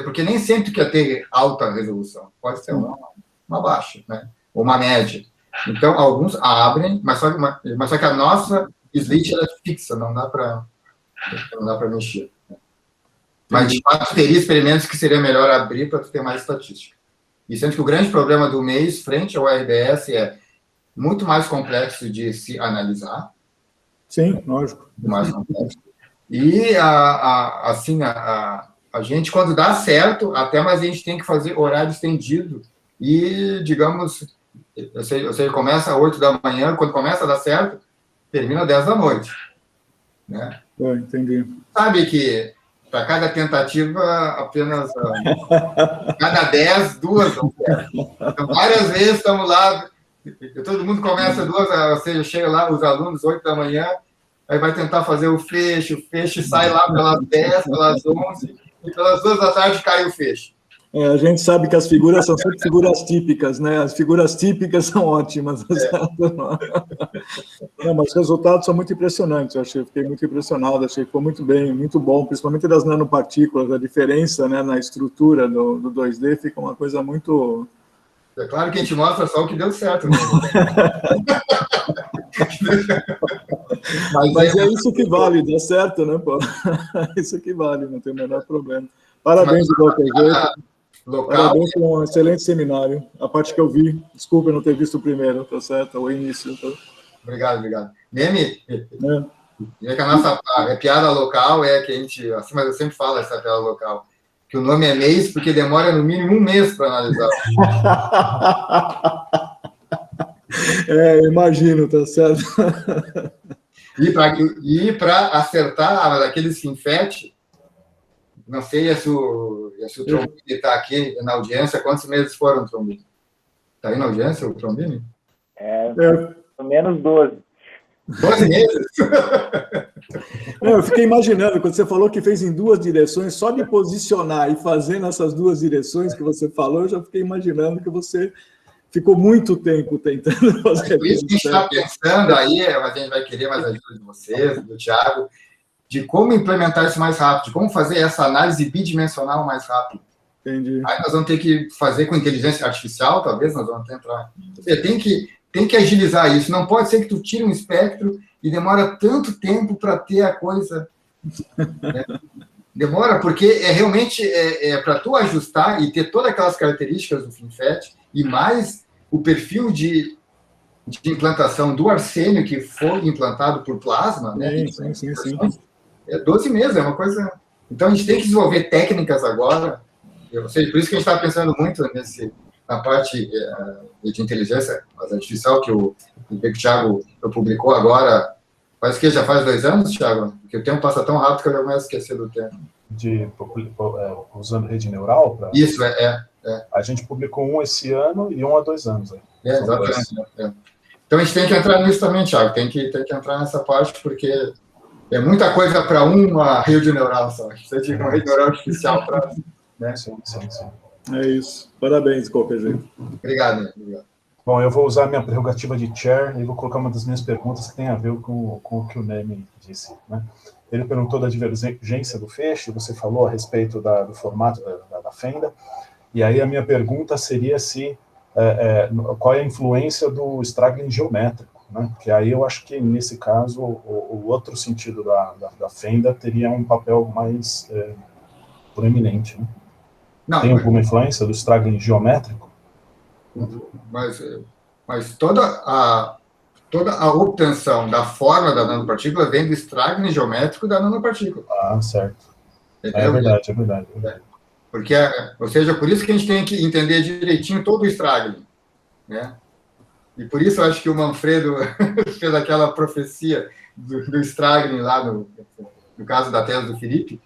Porque nem sempre quer ter alta resolução. Pode ser uma baixa, né? Ou uma média. Então, alguns abrem, mas só que a nossa slit ela é fixa, não dá para mexer. Mas, de fato, teria experimentos que seria melhor abrir para ter mais estatística. E sendo que o grande problema do MEIS, frente ao RBS, muito mais complexo de se analisar. Sim, lógico. Muito mais complexo. E, assim, a gente, quando dá certo, até mais a gente tem que fazer horário estendido. E, digamos, eu sei, começa às 8 da manhã, quando começa a dar certo, termina às 10 da noite. Né? Entendi. Sabe que para cada tentativa, apenas cada 10, 2 dão certo. Então, várias vezes estamos lá, todo mundo começa 2, ou seja, chega lá os alunos 8 da manhã, aí vai tentar fazer o fecho sai lá pelas 10, pelas 11, e pelas 2 da tarde cai o fecho. A gente sabe que as figuras são sempre figuras típicas, né? As figuras típicas são ótimas. Não, mas os resultados são muito impressionantes, eu fiquei muito impressionado, achei que ficou muito bem, muito bom, principalmente das nanopartículas, a diferença, né, na estrutura do 2D fica uma coisa muito... É claro que a gente mostra só o que deu certo. Né? Mas é isso que vale, dá certo, né, pô? É isso que vale, não tem o menor problema. Parabéns de qualquer jeito. Local. Parabéns por um excelente seminário. A parte que eu vi, desculpa não ter visto o primeiro, tá certo? O início. Tá... Obrigado. Neme, que a nossa piada local é que a gente, assim, mas eu sempre falo essa piada local, que o nome é mês porque demora no mínimo 1 mês para analisar. Imagino, tá certo? E para acertar aqueles FinFET, não sei se o Trombini está aqui na audiência. Quantos meses foram, Trombini? Está aí na audiência, o Trombini? Pelo menos 12. 12 meses? Eu fiquei imaginando, quando você falou que fez em 2 direções, só de posicionar e fazer nessas 2 direções que você falou, eu já fiquei imaginando que você ficou muito tempo tentando fazer. Por isso que a gente está pensando aí, a gente vai querer mais ajuda de vocês, do Thiago, de como implementar isso mais rápido, de como fazer essa análise bidimensional mais rápido. Entendi. Aí nós vamos ter que fazer com inteligência artificial, talvez, nós vamos tentar. Tem que agilizar isso. Não pode ser que tu tire um espectro e demora tanto tempo para ter a coisa. Né? Demora, porque realmente para tu ajustar e ter todas aquelas características do FinFET e mais o perfil de implantação do arsênio que foi implantado por plasma, né? Sim. 12 meses, é uma coisa... Então, a gente tem que desenvolver técnicas agora, ou seja, por isso que a gente está pensando muito na parte de inteligência artificial que o Thiago publicou agora, já faz 2 anos, Thiago? Porque o tempo passa tão rápido que eu já começo a esquecer do tempo. Usando rede neural? Isso, A gente publicou um esse ano e um há 2 anos. Exatamente. Então, a gente tem que entrar nisso também, Thiago, tem que entrar nessa parte, porque é muita coisa para uma rede neural só. Você tinha uma rede neural artificial para... Né? Sim. É isso. Parabéns, de qualquer jeito. Obrigado. Bom, eu vou usar a minha prerrogativa de chair e vou colocar uma das minhas perguntas que tem a ver com o que o Neme disse. Né? Ele perguntou da divergência do feixe, você falou a respeito do formato da fenda, e aí a minha pergunta seria qual é a influência do straggling geométrico, né? Porque aí eu acho que, nesse caso, o outro sentido da fenda teria um papel mais proeminente. Né? Tem alguma influência do straggling geométrico? Mas toda a obtenção da forma da nanopartícula vem do straggling geométrico da nanopartícula. Ah, certo. É verdade. Porque, ou seja, por isso que a gente tem que entender direitinho todo o straggling, né? E por isso eu acho que o Manfredo fez aquela profecia do straggling lá no caso da tese do Felipe,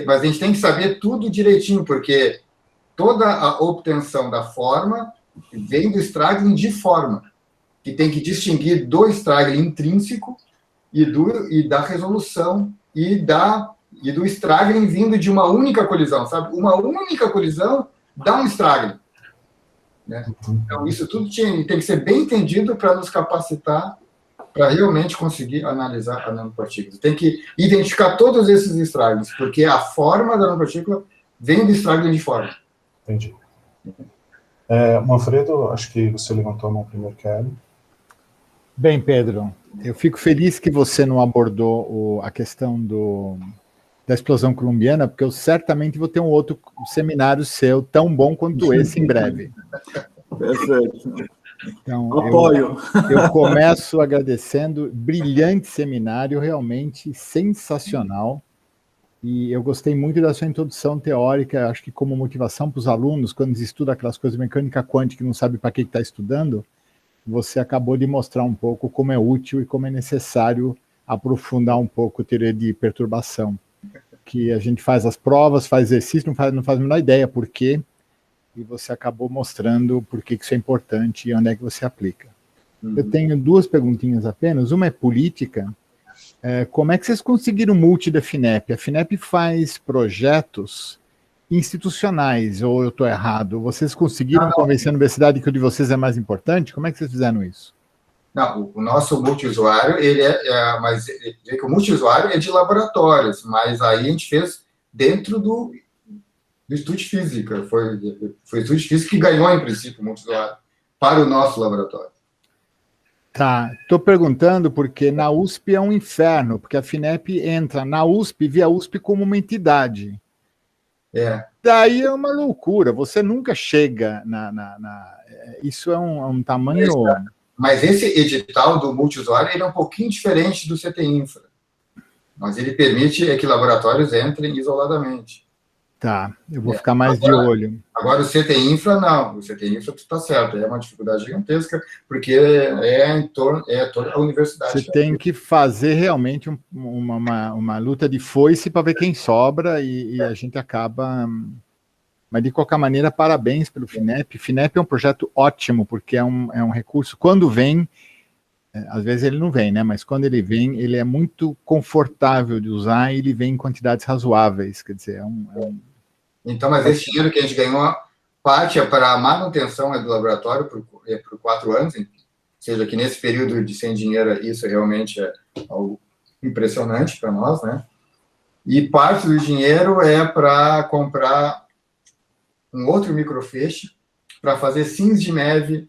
mas a gente tem que saber tudo direitinho, porque toda a obtenção da forma vem do straggling de forma, que tem que distinguir do straggling intrínseco e da resolução e do straggling vindo de uma única colisão, sabe? Uma única colisão dá um straggling. Né? Então, isso tudo tem que ser bem entendido para nos capacitar para realmente conseguir analisar a nanopartícula. Tem que identificar todos esses stragglings, porque a forma da nanopartícula vem do straggling de forma. Entendi. Manfredo, acho que você levantou a mão primeiro, Kelly. Bem, Pedro, eu fico feliz que você não abordou a questão da explosão colombiana, porque eu certamente vou ter um outro seminário seu tão bom quanto esse em breve. Perfeito. Então, Apoio. eu começo agradecendo, brilhante seminário, realmente sensacional. E eu gostei muito da sua introdução teórica, acho que como motivação para os alunos, quando eles estudam aquelas coisas de mecânica quântica e não sabem para que está estudando, você acabou de mostrar um pouco como é útil e como é necessário aprofundar um pouco a teoria de perturbação. Que a gente faz as provas, faz exercício, não faz a menor ideia por quê, e você acabou mostrando por que isso é importante e onde é que você aplica. Eu tenho duas perguntinhas apenas, uma é política. Como é que vocês conseguiram o multi da FINEP? A FINEP faz projetos institucionais, ou eu estou errado? Vocês conseguiram convencer a universidade que o de vocês é mais importante? Como é que vocês fizeram isso? Não, o nosso multiusuário, mas o multiusuário é de laboratórios, mas aí a gente fez dentro do Estudo de Física. Foi o Estudo de Física que ganhou, em princípio, o multiusuário para o nosso laboratório. Tá, estou perguntando porque na USP é um inferno, porque a FINEP entra na USP e vê a USP como uma entidade. Daí é uma loucura, você nunca chega isso é um tamanho... Mas esse edital do multiusuário ele é um pouquinho diferente do CT Infra, mas ele permite que laboratórios entrem isoladamente. Tá, eu vou ficar mais de olho. Agora, o CT Infra, não. O CT Infra, tu está certo, é uma dificuldade gigantesca, porque é toda a universidade. Você tem que fazer realmente uma luta de foice para ver quem sobra e a gente acaba... Mas, de qualquer maneira, parabéns pelo FINEP. FINEP é um projeto ótimo, porque é um recurso, quando vem, às vezes ele não vem, né? Mas quando ele vem, ele é muito confortável de usar e ele vem em quantidades razoáveis, quer dizer, Então, mas esse dinheiro que a gente ganhou, parte é para a manutenção do laboratório por 4 anos, ou seja, que nesse período de sem dinheiro, isso realmente é algo impressionante para nós, né? E parte do dinheiro é para comprar um outro microfeixe para fazer SINs de MEV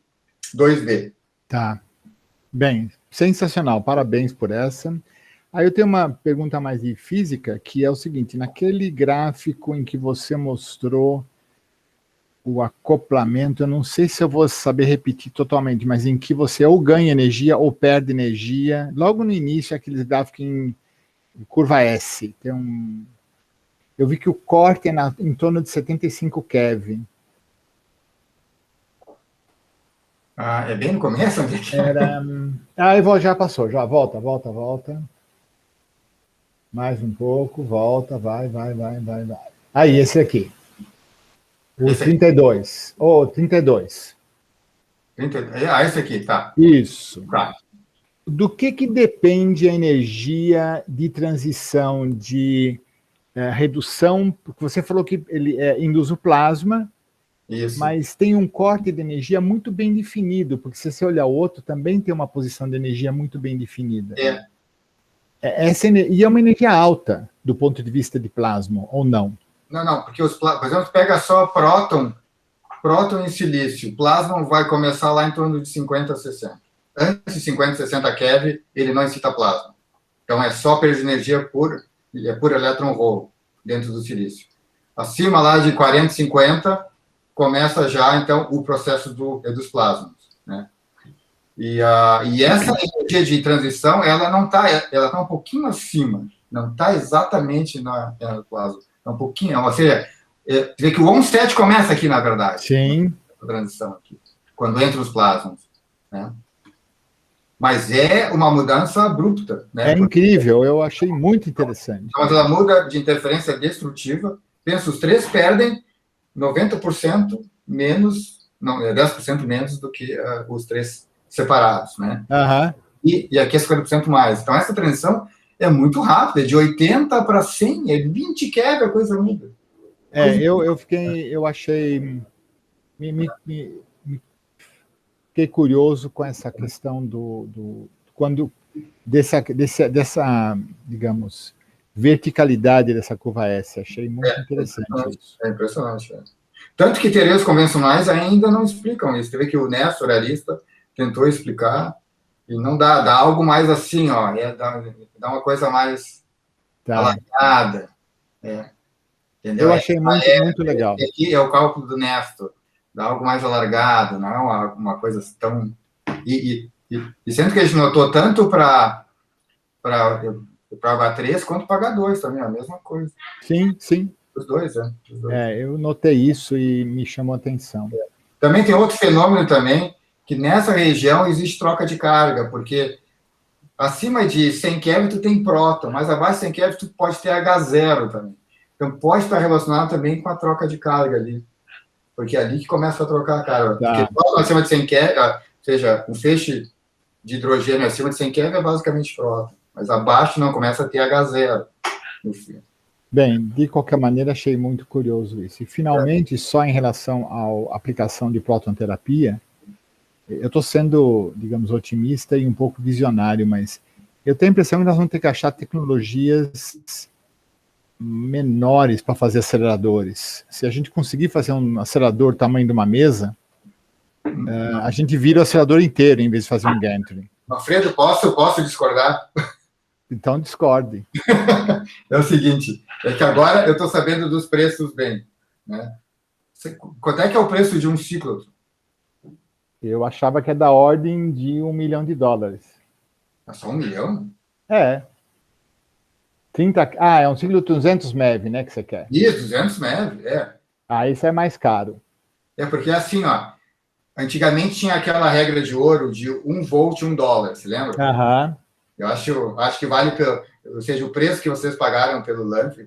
2B. Tá. Bem, sensacional. Parabéns por essa. Aí eu tenho uma pergunta mais de física, que é o seguinte, naquele gráfico em que você mostrou o acoplamento, eu não sei se eu vou saber repetir totalmente, mas em que você ou ganha energia ou perde energia, logo no início, aqueles gráficos em curva S, eu vi que o corte é em torno de 75 keV. É bem no começo? Já passou, já, volta. Mais um pouco, volta, vai. Aí, esse aqui. O 32. 32. Esse aqui, tá. Isso. Tá. Do que depende a energia de transição de redução? Porque você falou que ele induz o plasma, isso. Mas tem um corte de energia muito bem definido, porque se você olhar o outro, também tem uma posição de energia muito bem definida. E é uma energia alta, do ponto de vista de plasma, ou não? Não, porque por exemplo, pega só próton e silício, o plasma vai começar lá em torno de 50 a 60. Antes de 50 a 60 keV, ele não excita plasma. Então, é só perda de energia pura, ele é puro elétron hole dentro do silício. Acima lá de 40, 50, começa já, então, o processo dos plasmas, né? E essa energia de transição, ela está um pouquinho acima, não está exatamente na plasma, é um pouquinho, ou seja, vê que o onset começa aqui, na verdade. Sim. A transição aqui, quando entra os plasmas, né? Mas é uma mudança abrupta, né? É incrível, eu achei muito interessante. Então, ela muda de interferência destrutiva, pensa, os três perdem 90% menos, não, 10% menos do que os três separados, né? Uhum. E aqui é 50% mais. Então, essa transição é muito rápida, de 80 para 100, é 20 quebra, a coisa muda. Eu achei, fiquei curioso com essa questão dessa, digamos, verticalidade dessa curva S. Achei muito interessante isso. É impressionante. Tanto que teorias convencionais ainda não explicam isso. Você vê que o Néstor Arista tentou explicar e não dá algo mais assim, ó, dá uma coisa mais alargada. Entendeu? Eu achei muito legal. Aqui é o cálculo do Néstor. dá algo mais alargado, não é uma coisa tão... E sendo que a gente notou tanto para H3 quanto para H2 também, a mesma coisa. Sim, sim. Os dois, né? Os dois. Eu notei isso e me chamou a atenção. Também tem outro fenômeno também, que nessa região existe troca de carga, porque acima de 100 keV tu tem próton, mas abaixo de 100 keV tu pode ter H0 também. Então pode estar relacionado também com a troca de carga ali, porque é ali que começa a trocar a carga. Tá. Porque próton acima de 100 keV, ou seja, um feixe de hidrogênio acima de 100 keV é basicamente próton, mas abaixo não, começa a ter H0 no fim. Bem, de qualquer maneira, achei muito curioso isso. E, finalmente, só em relação à aplicação de protonterapia, eu estou sendo, digamos, otimista e um pouco visionário, mas eu tenho a impressão que nós vamos ter que achar tecnologias menores para fazer aceleradores. Se a gente conseguir fazer um acelerador tamanho de uma mesa, a gente vira o acelerador inteiro, em vez de fazer um gantry. Alfredo, posso discordar? Então, discorde. É o seguinte, é que agora eu estou sabendo dos preços bem, né? Quanto é que é o preço de um ciclotron? Eu achava que é da ordem de $1 milhão. É só 1 milhão? É. 30... é um ciclotron 200 MeV, né, que você quer? Isso, 200 MeV, é. Isso é mais caro. É porque assim, ó, antigamente tinha aquela regra de ouro de 1 volt, $1, se lembra? Aham. Eu acho que vale ou seja, o preço que vocês pagaram pelo LAMP,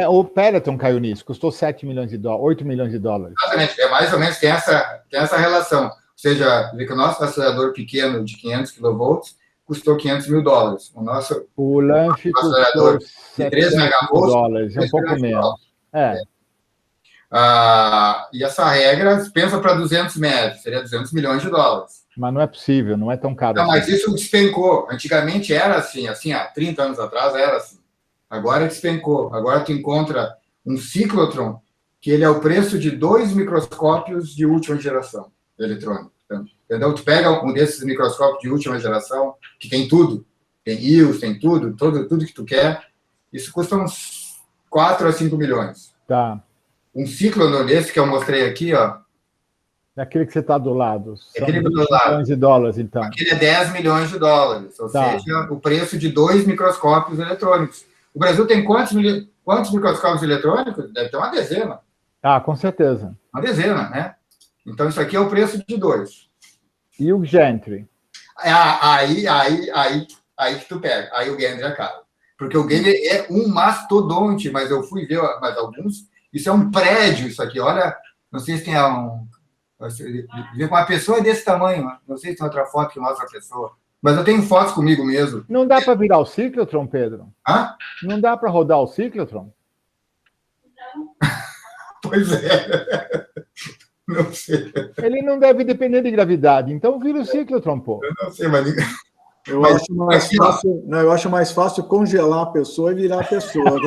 O Peloton caiu nisso, custou $8 milhões. Exatamente, é mais ou menos, tem essa relação. Ou seja, que o nosso acelerador pequeno de 500 kV custou $500 mil. O LAMP custou de 3 megavolts, é um pouco menos. E essa regra pensa para 200 MeV, seria $200 milhões. Mas não é possível, não é tão caro. Não, mas isso despencou. Antigamente era assim, há 30 anos atrás era assim. Agora despencou. Agora tu encontra um ciclotron que ele é o preço de 2 microscópios de última geração eletrônico. Entendeu? Tu pega um desses microscópios de última geração, que tem tudo, tem íons, tem tudo que tu quer, isso custa uns 4 a 5 milhões. Tá. Um ciclotron desse que eu mostrei aqui, ó. Aquele que você está do lado. São aquele $20 milhões, então. Aquele é $10 milhões, ou seja, o preço de 2 microscópios eletrônicos. O Brasil tem quantos microscópios eletrônicos? Deve ter uma dezena. Com certeza. Uma dezena, né? Então, isso aqui é o preço de 2. E o gantry? Aí que tu pega. Aí o gantry é caro. Porque o gantry é um mastodonte, mas eu fui ver mais alguns. Isso é um prédio, isso aqui. Olha, não sei se tem uma pessoa desse tamanho, não sei se tem outra foto que mostra a pessoa, mas eu tenho fotos comigo mesmo. Não dá para virar o ciclotron, Pedro? Hã? Não dá para rodar o ciclotron? Pois é. Não sei. Ele não deve depender de gravidade, então vira o ciclotron, pô. Eu não sei, mas... Eu acho mais fácil congelar a pessoa e virar a pessoa.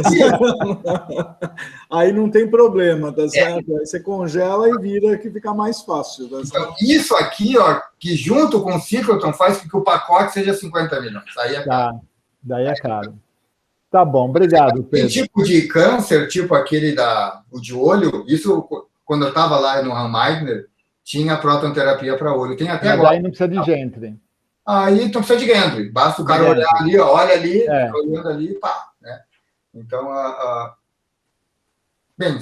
Aí não tem problema, tá certo? Aí você congela e vira, que fica mais fácil. Tá certo? Então, isso aqui, ó, que junto com o ciclotron faz com que o pacote seja 50 milhões. Aí é caro. Daí é caro. Tá bom, obrigado, Pedro. Tem tipo de câncer, tipo aquele o de olho, isso, quando eu estava lá no Meitner, tinha protonterapia para olho. Tem até agora. Aí não precisa de gantry. Aí tu precisa de gantry. Basta o cara olhar ali, ó, olha ali, fica olhando ali, pá, né? Então, bem...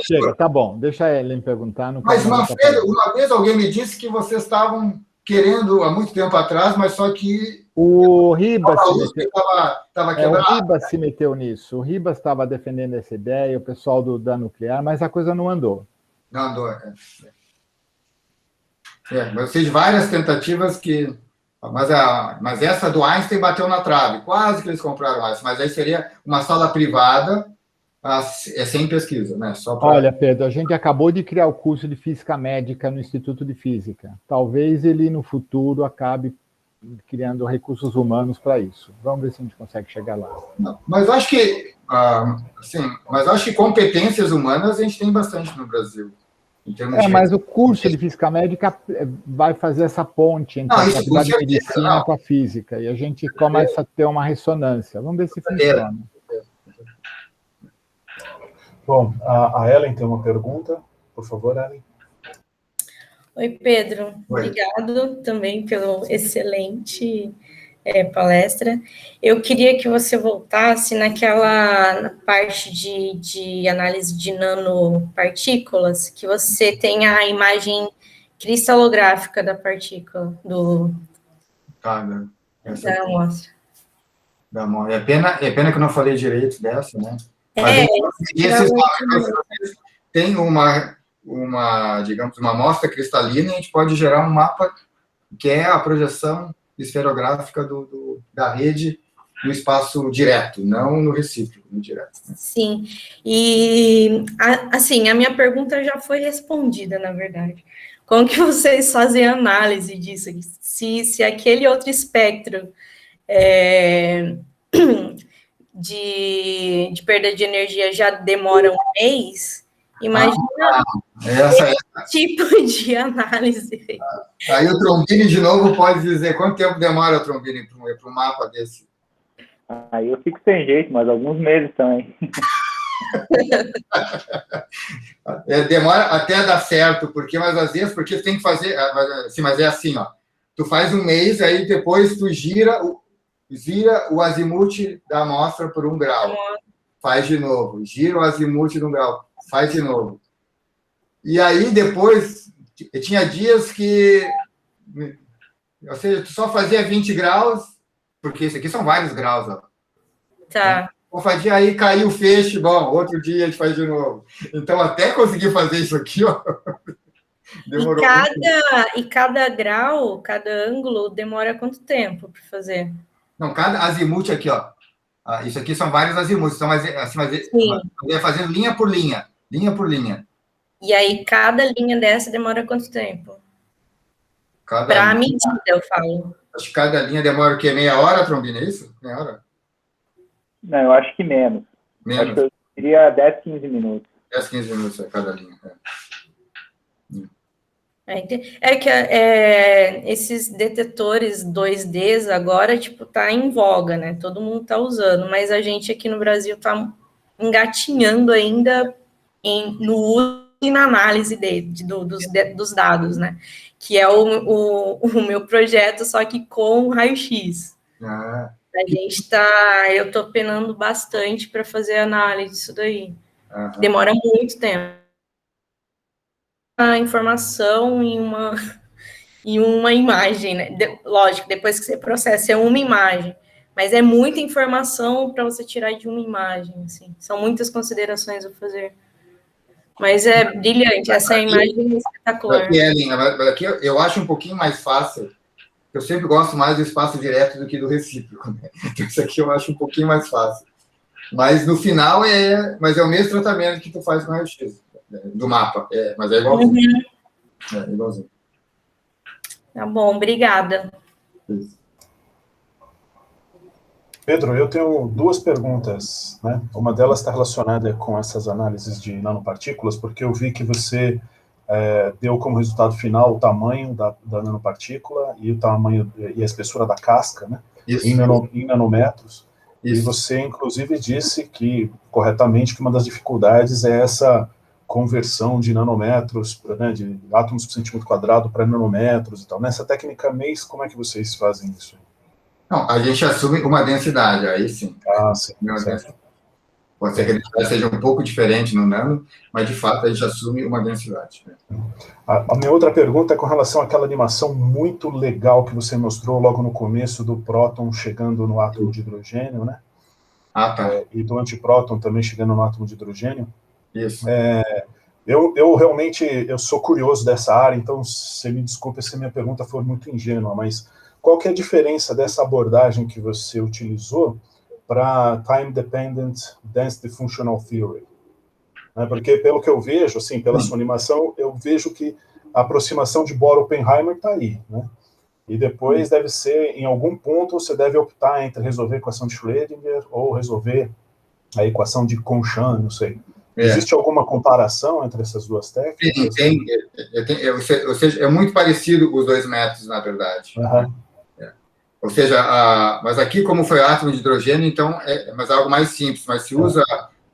Chega, tá bom. Deixa ele me perguntar. Mas, Manfredo, uma vez alguém me disse que vocês estavam querendo, há muito tempo atrás, mas só que... O Ribas se meteu nisso. O Ribas estava defendendo essa ideia, o pessoal da nuclear, mas a coisa não andou. Não andou, mas eu sei de várias tentativas que... Mas essa do Einstein bateu na trave. Quase que eles compraram essa. Mas aí seria uma sala privada, sem pesquisa, né? Olha, Pedro, a gente acabou de criar o curso de Física Médica no Instituto de Física. Talvez ele, no futuro, acabe criando recursos humanos para isso. Vamos ver se a gente consegue chegar lá. Não, mas acho que... acho que competências humanas a gente tem bastante no Brasil. Mas o curso de Física Médica vai fazer essa ponte entre a faculdade de medicina com a física, e a gente começa a ter uma ressonância. Vamos ver se funciona. Bom, a Ellen tem uma pergunta. Por favor, Ellen. Oi, Pedro. Oi. Obrigado também pelo excelente palestra. Eu queria que você voltasse na parte de análise de nanopartículas, que você tem a imagem cristalográfica da partícula, Tá, da amostra. É pena que eu não falei direito dessa, né? Tem digamos, uma amostra cristalina, e a gente pode gerar um mapa que é a projeção esferográfica da rede no espaço direto, não no recíproco, no direto. Né? Sim, e assim, a minha pergunta já foi respondida, na verdade. Como que vocês fazem a análise disso? Se aquele outro espectro de perda de energia já demora um mês, imagina esse tipo de análise. Aí o Trombini, de novo, pode dizer quanto tempo demora o Trombini para um mapa desse? Aí eu fico sem jeito, mas alguns meses também. Demora até dar certo, mas às vezes, porque você tem que fazer, mas é assim, ó, tu faz um mês, aí depois tu gira o azimuth da amostra por 1 grau, faz de novo, gira o azimuth de 1 grau, faz de novo. E aí depois, tinha dias que, ou seja, tu só fazia 20 graus, porque isso aqui são vários graus, ó. Tá. Vou fazer aí, caiu o feixe, bom, outro dia a gente faz de novo. Então, até conseguir fazer isso aqui, ó, demorou E cada grau, cada ângulo, demora quanto tempo para fazer? Não, cada azimuth aqui, ó, isso aqui são vários azimuths, então, é fazendo linha por linha. E aí, cada linha dessa demora quanto tempo? Para a medida, eu falo. Acho que cada linha demora o quê? Meia hora, Trombini, é isso? Meia hora? Não, eu acho que menos. Acho que eu diria 10, 15 minutos. 10, 15 minutos cada linha. Esses detetores 2Ds agora, tipo, tá em voga, né? Todo mundo tá usando, mas a gente aqui no Brasil tá engatinhando ainda no uso e na análise dos dados, né? Que é o meu projeto, só que com raio-x. Eu tô penando bastante para fazer análise disso daí. Demora muito tempo. A informação em uma imagem, né? Lógico, depois que você processa é uma imagem, mas é muita informação para você tirar de uma imagem, assim. São muitas considerações a fazer. Mas é brilhante, essa imagem é espetacular. Aqui eu acho um pouquinho mais fácil. Eu sempre gosto mais do espaço direto do que do recíproco, né? Então, isso aqui eu acho um pouquinho mais fácil. Mas no final mas é o mesmo tratamento que tu faz com o raio-x do mapa, mas é igualzinho. É igualzinho. Tá bom, obrigada. Pedro, eu tenho 2 perguntas, né? Uma delas está relacionada com essas análises de nanopartículas, porque eu vi que você deu como resultado final o tamanho da nanopartícula e o tamanho e a espessura da casca, né? Em nanômetros. Isso. E você, inclusive, disse que, corretamente, que uma das dificuldades é essa conversão de nanômetros, né, de átomos por centímetro quadrado para nanômetros e tal. Nessa técnica MEIS, como é que vocês fazem isso? Não, a gente assume uma densidade, aí sim. Sim. Pode ser que a densidade seja um pouco diferente no nano, mas, de fato, a gente assume uma densidade. A minha outra pergunta é com relação àquela animação muito legal que você mostrou logo no começo do próton chegando no átomo de hidrogênio, né? Tá. E do antipróton também chegando no átomo de hidrogênio. Isso. Eu realmente sou curioso dessa área, então você me desculpe se a minha pergunta for muito ingênua, mas qual que é a diferença dessa abordagem que você utilizou para Time Dependent Density Functional Theory? Porque, pelo que eu vejo, assim, pela sua animação, eu vejo que a aproximação de Bohr-Oppenheimer está aí, né? E depois deve ser, em algum ponto, você deve optar entre resolver a equação de Schrödinger ou resolver a equação de Conchan, não sei. Existe alguma comparação entre essas duas técnicas? Tem. Ou seja, é muito parecido os 2 métodos, na verdade. Ou seja, mas aqui, como foi átomo de hidrogênio, então mas é algo mais simples, mas se usa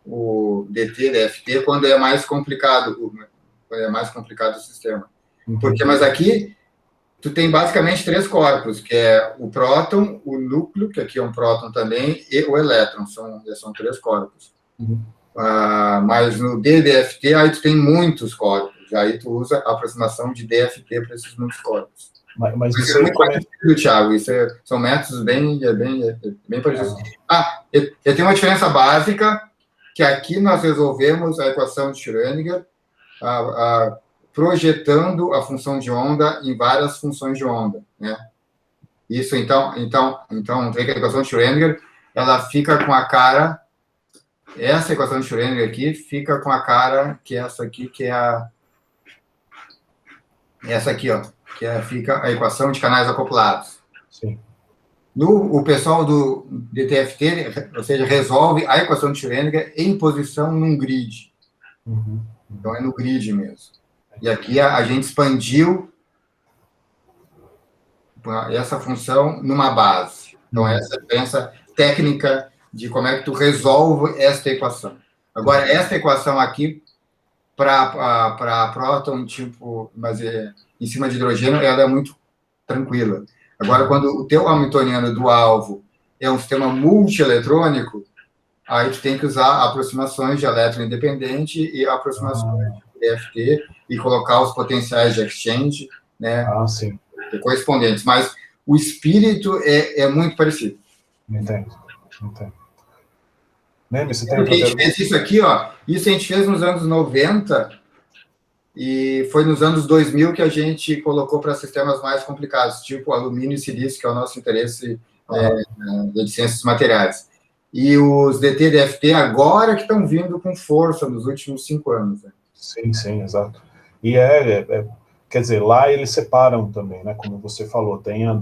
o DT, DFT, quando é mais complicado o sistema. Mas aqui, tu tem basicamente 3 corpos, que é o próton, o núcleo, que aqui é um próton também, e o elétron, são 3 corpos. Mas no DDFT, aí tu tem muitos corpos, aí tu usa a aproximação de DFT para esses muitos corpos. Mas isso é muito parecido, Thiago, são métodos bem parecidos. Eu tenho uma diferença básica, que aqui nós resolvemos a equação de Schrödinger, projetando a função de onda em várias funções de onda, né? Isso, então, a equação de Schrödinger, ela fica com a cara, essa equação de Schrödinger aqui, fica com a cara que é essa aqui, que é essa aqui, ó, fica a equação de canais acoplados. Sim. O pessoal do DTFT, ou seja, resolve a equação de Schrödinger em posição num grid. Então, é no grid mesmo. E aqui a gente expandiu essa função numa base. Então, essa é a diferença técnica de como é que tu resolve esta equação. Agora, esta equação aqui, para próton, mas em cima de hidrogênio, ela é muito tranquila. Agora, quando o teu hamiltoniano do alvo é um sistema multieletrônico, aí tu tem que usar aproximações de elétron independente e aproximações de DFT e colocar os potenciais de exchange, né, correspondentes. Mas o espírito é muito parecido. Entendo. Neme, você tem Porque a gente fez isso aqui, ó, isso a gente fez nos anos 90 e foi nos anos 2000 que a gente colocou para sistemas mais complicados, tipo alumínio e silício, que é o nosso interesse de ciências materiais. E os DT-DFT agora que estão vindo com força nos últimos 5 anos. Né? Sim, exato. E quer dizer, lá eles separam também, né? Como você falou, tem a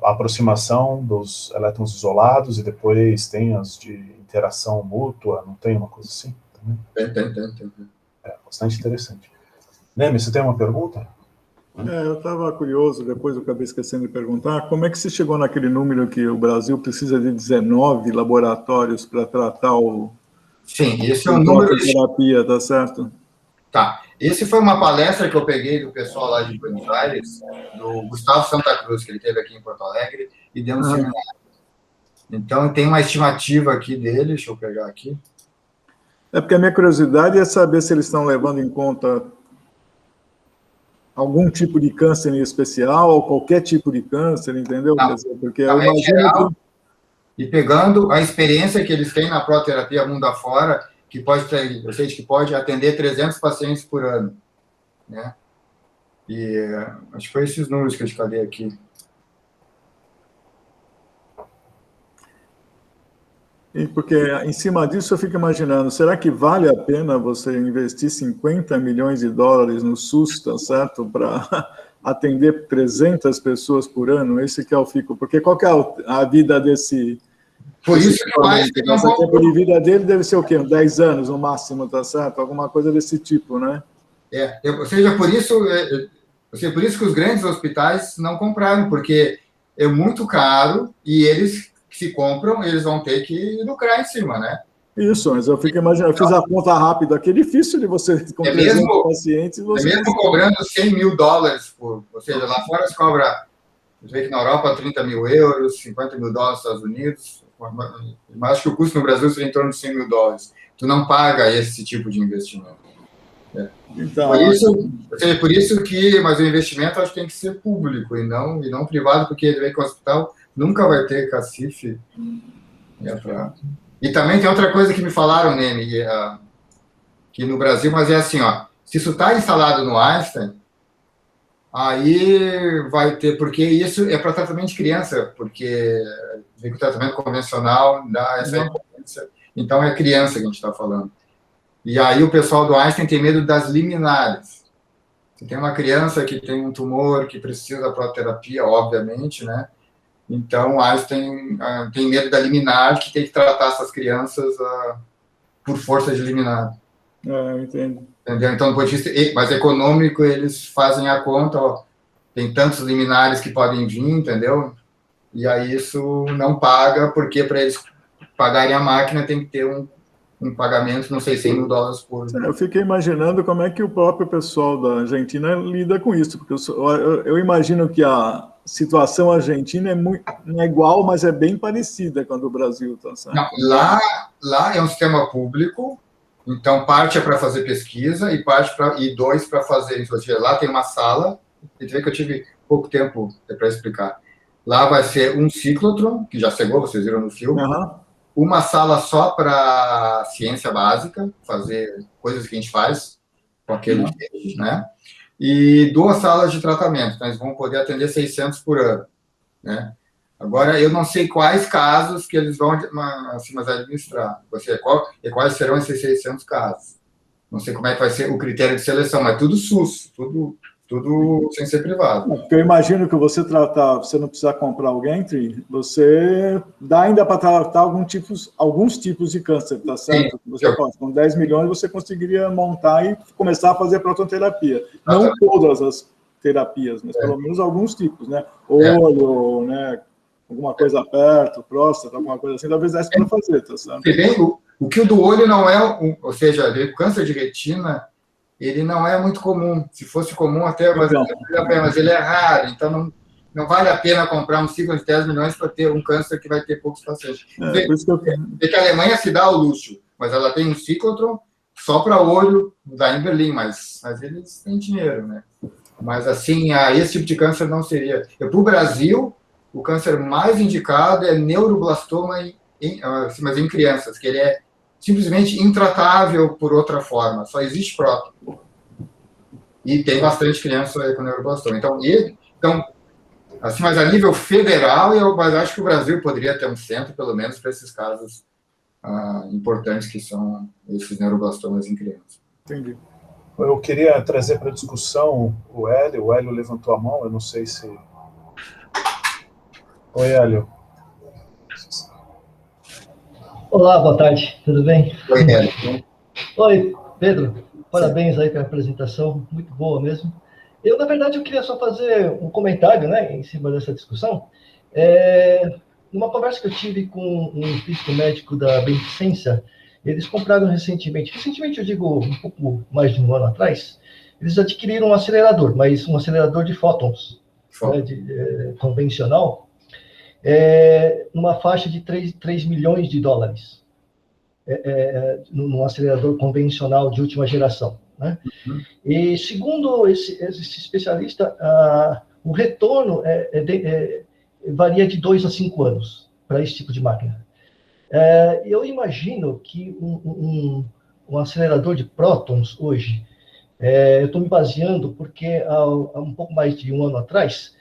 aproximação dos elétrons isolados e depois tem as de interação mútua, não tem uma coisa assim? Também? Tem. É bastante interessante. Neme, você tem uma pergunta? Eu estava curioso, depois eu acabei esquecendo de perguntar, como é que você chegou naquele número que o Brasil precisa de 19 laboratórios para tratar o... Sim, esse é o número de terapia, tá certo? Tá. Esse foi uma palestra que eu peguei do pessoal lá de Buenos Aires, do Gustavo Santa Cruz, que ele teve aqui em Porto Alegre, e deu um seminário. Então, tem uma estimativa aqui dele, deixa eu pegar aqui. É porque a minha curiosidade é saber se eles estão levando em conta algum tipo de câncer em especial, ou qualquer tipo de câncer, entendeu? Não, quer dizer, porque eu imagino geral, que... E pegando a experiência que eles têm na proterapia mundo afora, que pode ter, eu sei que pode atender 300 pacientes por ano, né? E acho que foi esses números que eu te falei aqui. E porque, em cima disso, eu fico imaginando, será que vale a pena você investir 50 milhões de dólares no SUS, tá certo? Para atender 300 pessoas por ano? Esse que eu fico... Porque qual que é a vida desse... Por isso que eu acho que não o tempo de vida dele deve ser o quê? 10 anos, no máximo, tá certo? Alguma coisa desse tipo, né? Ou seja, por isso que os grandes hospitais não compraram, porque é muito caro e eles... se compram, eles vão ter que lucrar em cima, né? Isso, mas eu fico imaginando, eu fiz a conta rápida aqui, é difícil de você, com 300 pacientes... Você mesmo cobrando 100 mil dólares, ou seja, lá fora se cobra, eu vejo que na Europa 30 mil euros, 50 mil dólares nos Estados Unidos, mas acho que o custo no Brasil seria em torno de 100 mil dólares. Tu não paga esse tipo de investimento. Então, por isso que, mas o investimento acho que tem que ser público e não privado, porque ele vem com o hospital... Nunca vai ter cacife. E também tem outra coisa que me falaram, Neme, que no Brasil, mas é assim, ó, se isso está instalado no Einstein, aí vai ter, porque isso é para tratamento de criança, porque o tratamento convencional dá essa importância, então é criança que a gente está falando. E aí o pessoal do Einstein tem medo das liminares. Se tem uma criança que tem um tumor que precisa da proterapia, obviamente, né? Então, Einstein tem medo da liminar, que tem que tratar essas crianças por força de liminar. Entendo. Entendeu? Então, do ponto de vista mais econômico, eles fazem a conta, ó, tem tantos liminares que podem vir, entendeu? E aí isso não paga, porque para eles pagarem a máquina tem que ter um pagamento, não sei, $100 mil por... Eu fiquei imaginando como é que o próprio pessoal da Argentina lida com isso, porque eu imagino que a situação argentina não é igual, mas é bem parecida com a do Brasil, tá certo? Não, lá é um sistema público, então parte é para fazer pesquisa e 2 para fazer infografia. Lá tem uma sala, você vê que eu tive pouco tempo para explicar. Lá vai ser um ciclotron, que já chegou, vocês viram no filme, uma sala só para ciência básica, fazer coisas que a gente faz com aquele peixe, né? E 2 salas de tratamento, então eles vão poder atender 600 por ano, né? Agora, eu não sei quais casos que eles vão assim, mas administrar, quais serão esses 600 casos. Não sei como é que vai ser o critério de seleção, mas tudo SUS, tudo sem ser privado. Porque eu imagino que você não precisa comprar o Gantry, você dá ainda para tratar alguns tipos de câncer, tá certo? Você pode, com 10 milhões você conseguiria montar e começar a fazer prototerapia. Não todas as terapias, mas pelo menos alguns tipos, né? Olho, né? Alguma coisa perto, próstata, alguma coisa assim, talvez desse para fazer, tá certo? O que o do olho não é, ou seja, o câncer de retina, ele não é muito comum. Se fosse comum, até mas ele é raro, então não vale a pena comprar um ciclo de 10 milhões para ter um câncer que vai ter poucos pacientes. Vê que a Alemanha se dá ao luxo, mas ela tem um ciclotron só para olho, dá em Berlim, mas eles têm dinheiro, né? Mas, assim, esse tipo de câncer não seria. Para o Brasil, o câncer mais indicado é neuroblastoma, mas em crianças, que ele é simplesmente intratável por outra forma, só existe prótons. E tem bastante criança com neuroblastoma. Então, assim, mas a nível federal, eu acho que o Brasil poderia ter um centro, pelo menos, para esses casos importantes que são esses neuroblastomas em crianças. Entendi. Eu queria trazer para a discussão o Hélio levantou a mão, eu não sei se... Oi, Hélio. Olá, boa tarde, tudo bem? Oi, Hélio. Oi, Pedro, parabéns aí pela apresentação, muito boa mesmo. Na verdade, eu queria só fazer um comentário, né, em cima dessa discussão. Numa conversa que eu tive com um físico médico da Beneficência, eles compraram recentemente eu digo um pouco mais de um ano atrás, eles adquiriram um acelerador, mas um acelerador de fótons, né, convencional, numa faixa de 3 milhões de dólares, num acelerador convencional de última geração, né? E segundo esse especialista, o retorno varia de 2 a 5 anos para esse tipo de máquina. Eu imagino que um acelerador de prótons hoje, eu estou me baseando porque há um pouco mais de um ano atrás,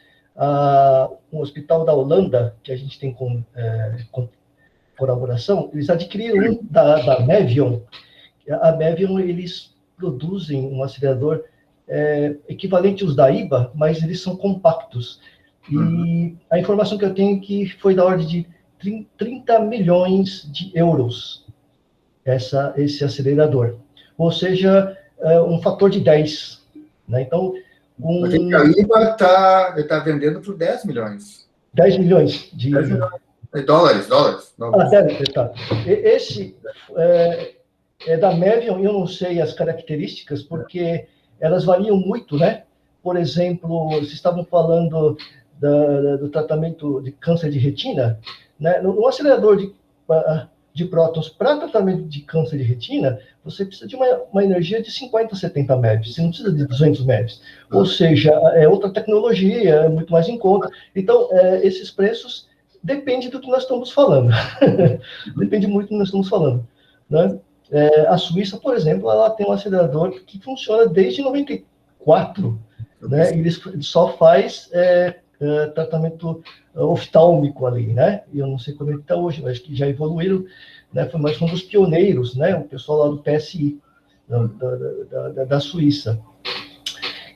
um hospital da Holanda, que a gente tem com colaboração, eles adquiriram da Mevion. A Mevion, eles produzem um acelerador equivalente aos da IBA, mas eles são compactos. E a informação que eu tenho é que foi da ordem de 30 milhões de euros esse acelerador. Ou seja, um fator de 10. Né? Então, A IBA está vendendo por 10 milhões. 10 milhões de... 10 milhões. Dólares. Deve, tá. Esse é da Mevion, eu não sei as características, porque elas variam muito, né? Por exemplo, vocês estavam falando do tratamento de câncer de retina, né? No acelerador de prótons para tratamento de câncer de retina, você precisa de uma energia de 50 a 70 MeV, você não precisa de 200 MeV. Ou seja, é outra tecnologia, é muito mais em conta. Então, esses preços dependem do que nós estamos falando. Depende muito do que nós estamos falando. Né? A Suíça, por exemplo, ela tem um acelerador que funciona desde 94, né? E ele só faz tratamento oftálmico ali, né? E eu não sei como ele está hoje, mas acho que já evoluíram, né? Mas foi um dos pioneiros, né? O pessoal lá do PSI, da Suíça.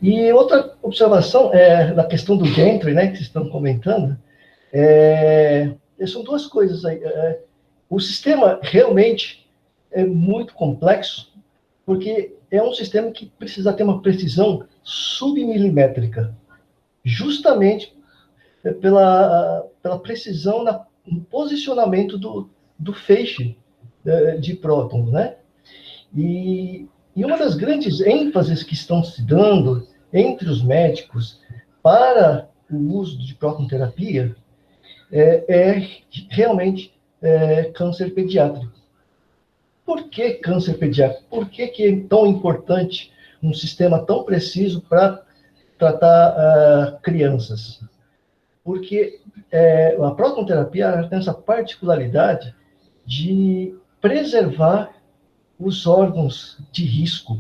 E outra observação da questão do Gantry, né? Que vocês estão comentando, são duas coisas aí. O sistema realmente é muito complexo, porque é um sistema que precisa ter uma precisão submilimétrica, justamente pela precisão no posicionamento do feixe, de prótons, né? E uma das grandes ênfases que estão se dando entre os médicos para o uso de prótonterapia é realmente câncer pediátrico. Por que câncer pediátrico? Por que é tão importante um sistema tão preciso para tratar crianças? Porque a prótonterapia tem essa particularidade de preservar os órgãos de risco,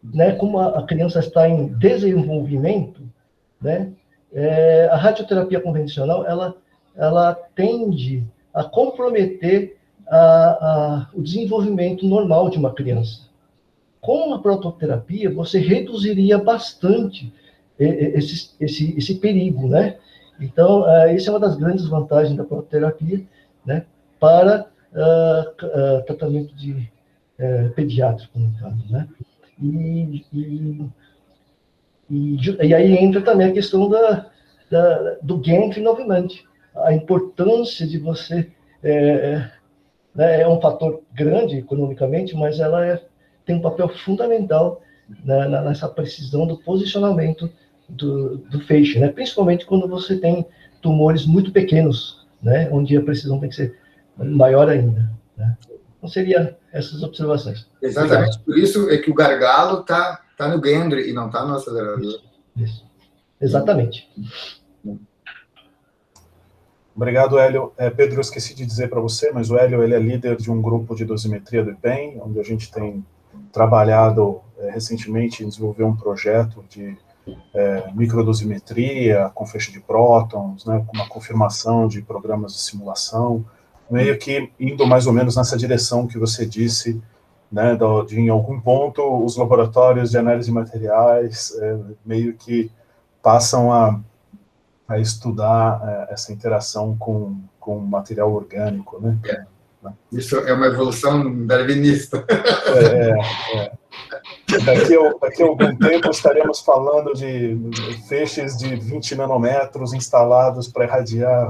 né? Como a criança está em desenvolvimento, né? A radioterapia convencional, ela tende a comprometer o desenvolvimento normal de uma criança. Com a prototerapia, você reduziria bastante esse perigo, né? Então, essa é uma das grandes vantagens da prototerapia, né? Para tratamento de pediátrico, no caso, né? E aí entra também a questão do gain trinovimante, a importância de você né, é um fator grande economicamente, mas ela tem um papel fundamental nessa precisão do posicionamento do feixe, né? Principalmente quando você tem tumores muito pequenos, né? Onde a precisão tem que ser maior ainda, né? Então, seria essas observações. Exatamente. Obrigado. Por isso é que o gargalo está no Gendre e não está no acelerador. Isso. Exatamente. Obrigado, Hélio. Pedro, eu esqueci de dizer para você, mas o Hélio ele é líder de um grupo de dosimetria do IPEM, onde a gente tem trabalhado recentemente em desenvolver um projeto de microdosimetria com feixe de prótons, né, com uma confirmação de programas de simulação, meio que indo mais ou menos nessa direção que você disse, né, de em algum ponto os laboratórios de análise de materiais meio que passam a estudar essa interação com o material orgânico, né? Isso é uma evolução darwinista. Daqui a algum tempo estaremos falando de feixes de 20 nanômetros instalados para irradiar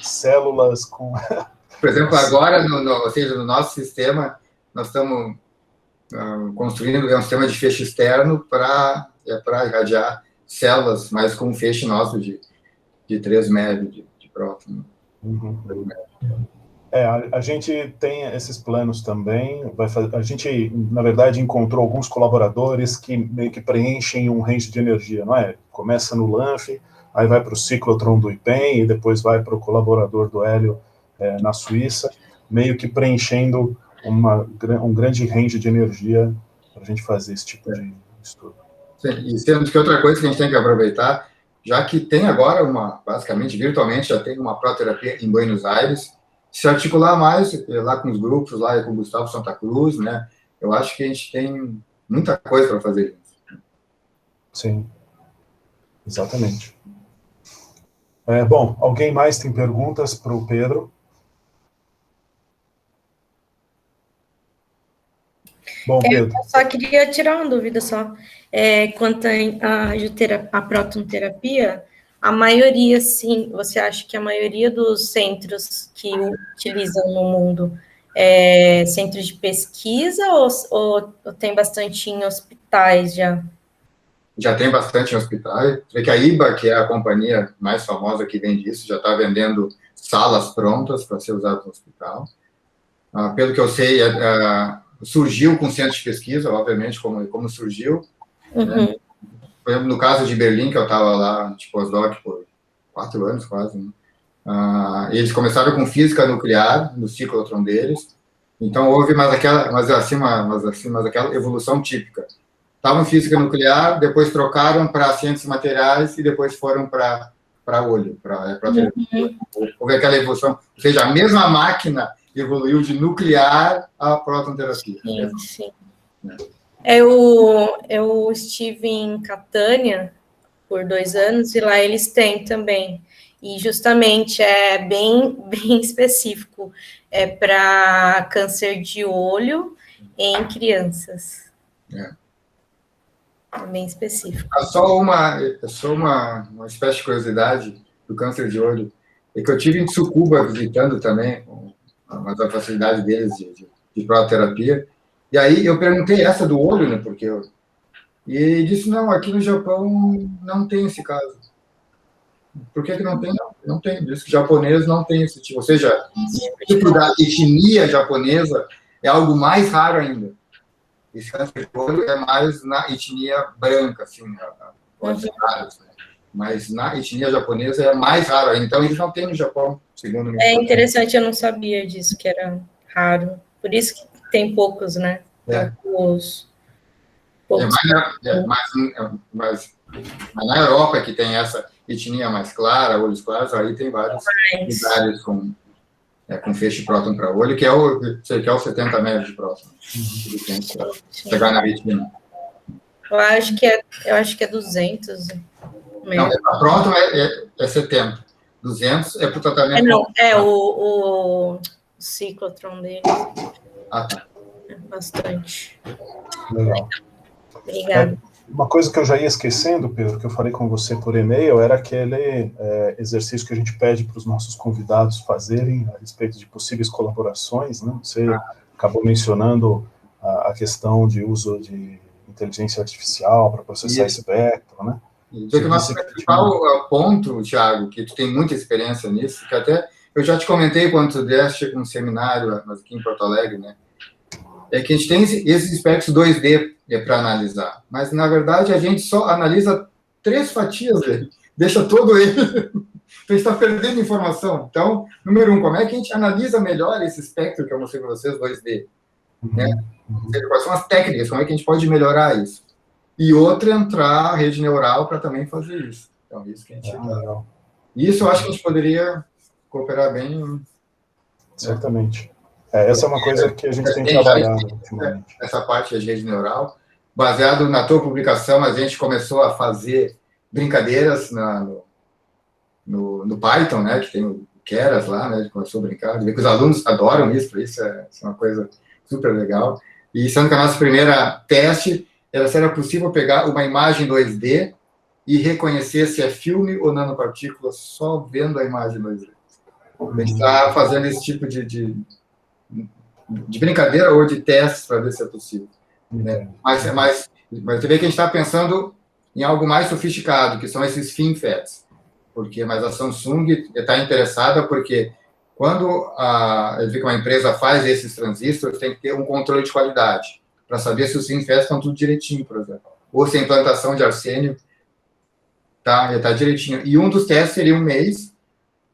células com... Por exemplo, agora, ou seja, no nosso sistema, nós estamos construindo um sistema de feixe externo para irradiar células, mas com um feixe nosso de 3 MeV de próton. Uhum. A gente tem esses planos também. A gente, na verdade, encontrou alguns colaboradores que meio que preenchem um range de energia, não é? Começa no LANF, aí vai para o ciclotron do IPEM e depois vai para o colaborador do Hélio na Suíça, meio que preenchendo um grande range de energia para a gente fazer esse tipo de estudo. Sim, e sendo que outra coisa que a gente tem que aproveitar, já que tem agora basicamente, virtualmente, já tem uma prototerapia em Buenos Aires, se articular mais lá com os grupos, lá com o Gustavo Santa Cruz, né? Eu acho que a gente tem muita coisa para fazer. Sim, exatamente. Bom, alguém mais tem perguntas para o Pedro? Bom, Pedro. Eu só queria tirar uma dúvida só. Quanto à protonterapia, a maioria, sim, você acha que a maioria dos centros que utilizam no mundo é centros de pesquisa ou tem bastante em hospitais já? Já tem bastante em hospitais. Vê que a IBA, que é a companhia mais famosa que vende isso, já está vendendo salas prontas para ser usadas no hospital. Pelo que eu sei, surgiu com centros de pesquisa, obviamente, como surgiu. Uhum. Né? Por exemplo, no caso de Berlim, que eu estava lá de pós-doc por 4 anos quase, né? Eles começaram com física nuclear, no ciclotron deles, então houve mais aquela evolução típica. Estavam em física nuclear, depois trocaram para ciências materiais e depois foram para olho, para houve aquela evolução, ou seja, a mesma máquina evoluiu de nuclear a protonterapia. Sim. Eu estive em Catânia por 2 anos e lá eles têm também. E justamente é bem específico. É para câncer de olho em crianças. É bem específico. Só uma espécie de curiosidade do câncer de olho. É que eu tive em Tsukuba visitando também, mas a facilidade deles de prototerapia. E aí eu perguntei essa do olho, né, e ele disse, não, aqui no Japão não tem esse caso. Por que não tem? Não tem. Diz que japonês não tem esse tipo. Ou seja, o tipo da etnia japonesa é algo mais raro ainda. Esse câncer de olho é mais na etnia branca, assim, raros, né? Mas na etnia japonesa é mais raro ainda. Então, eles não têm no Japão, segundo me. É interessante, eu não sabia disso, que era raro. Por isso que tem poucos, né? Poucos. Mas na Europa, que tem essa etnia mais clara, olhos claros, aí tem vários lugares com feixe de próton para olho, que é o 70 metros de próton. Chegar na retina. Eu acho que é 200. Não, a próton é 70. 200 é para o tratamento. O ciclotron dele. Tá. É bastante. Legal. Obrigada. Uma coisa que eu já ia esquecendo, Pedro, que eu falei com você por e-mail, era aquele exercício que a gente pede para os nossos convidados fazerem a respeito de possíveis colaborações, né? Você acabou mencionando a questão de uso de inteligência artificial para processar esse vector, né? Então, o nosso principal ponto, Thiago, que tu tem muita experiência nisso, que até eu já te comentei quando tu deste um seminário aqui em Porto Alegre, né? É que a gente tem esses espectros 2D para analisar, mas, na verdade, a gente só analisa 3 fatias dele, deixa todo ele. Então, a gente está perdendo informação. Então, número 1, como é que a gente analisa melhor esse espectro que eu mostrei para vocês, 2D? Né? Quais são as técnicas, como é que a gente pode melhorar isso? E outra, entrar a rede neural para também fazer isso. Então, isso que a gente... Isso eu acho que a gente poderia cooperar bem. Certamente. Essa é uma coisa que a gente tem trabalhado ultimamente. Essa parte de rede neural. Baseado na tua publicação, a gente começou a fazer brincadeiras no Python, né? Que tem o Keras lá, né? A gente começou a brincar. Os alunos adoram isso, isso é uma coisa super legal. E sendo que a nossa primeira teste era se era possível pegar uma imagem 2D e reconhecer se é filme ou nanopartícula só vendo a imagem 2D. A gente está fazendo esse tipo de brincadeira ou de testes para ver se é possível. Né? Mas você vê que a gente está pensando em algo mais sofisticado, que são esses FinFETs. Mas a Samsung está interessada porque quando uma empresa faz esses transistores, tem que ter um controle de qualidade para saber se os FinFETs estão tudo direitinho, por exemplo. Ou se a implantação de arsênio está direitinho. E um dos testes seria 1 mês,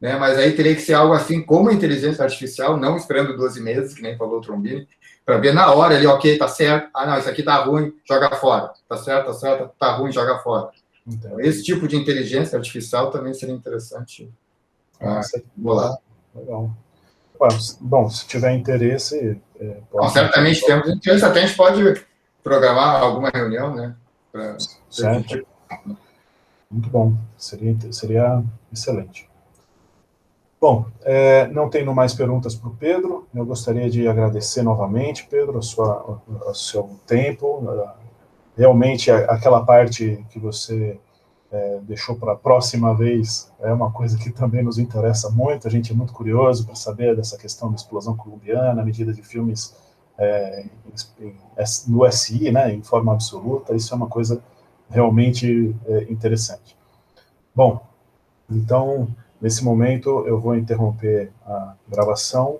né? Mas aí teria que ser algo assim como a inteligência artificial, não esperando 12 meses, que nem falou o Trombini, para ver na hora ali, ok, tá certo, não, isso aqui tá ruim, joga fora. Tá certo, tá ruim, joga fora. Então, esse tipo de inteligência artificial também seria interessante. Legal. Bom, se tiver interesse... certamente temos interesse, até a gente pode programar alguma reunião, né? Certo. Muito bom, seria excelente. Bom, não tendo mais perguntas para o Pedro, eu gostaria de agradecer novamente, Pedro, o seu tempo. Realmente, aquela parte que você deixou para a próxima vez é uma coisa que também nos interessa muito. A gente é muito curioso para saber dessa questão da explosão colombiana, a medida de filmes no SI, né, em forma absoluta. Isso é uma coisa realmente interessante. Bom, então, nesse momento, eu vou interromper a gravação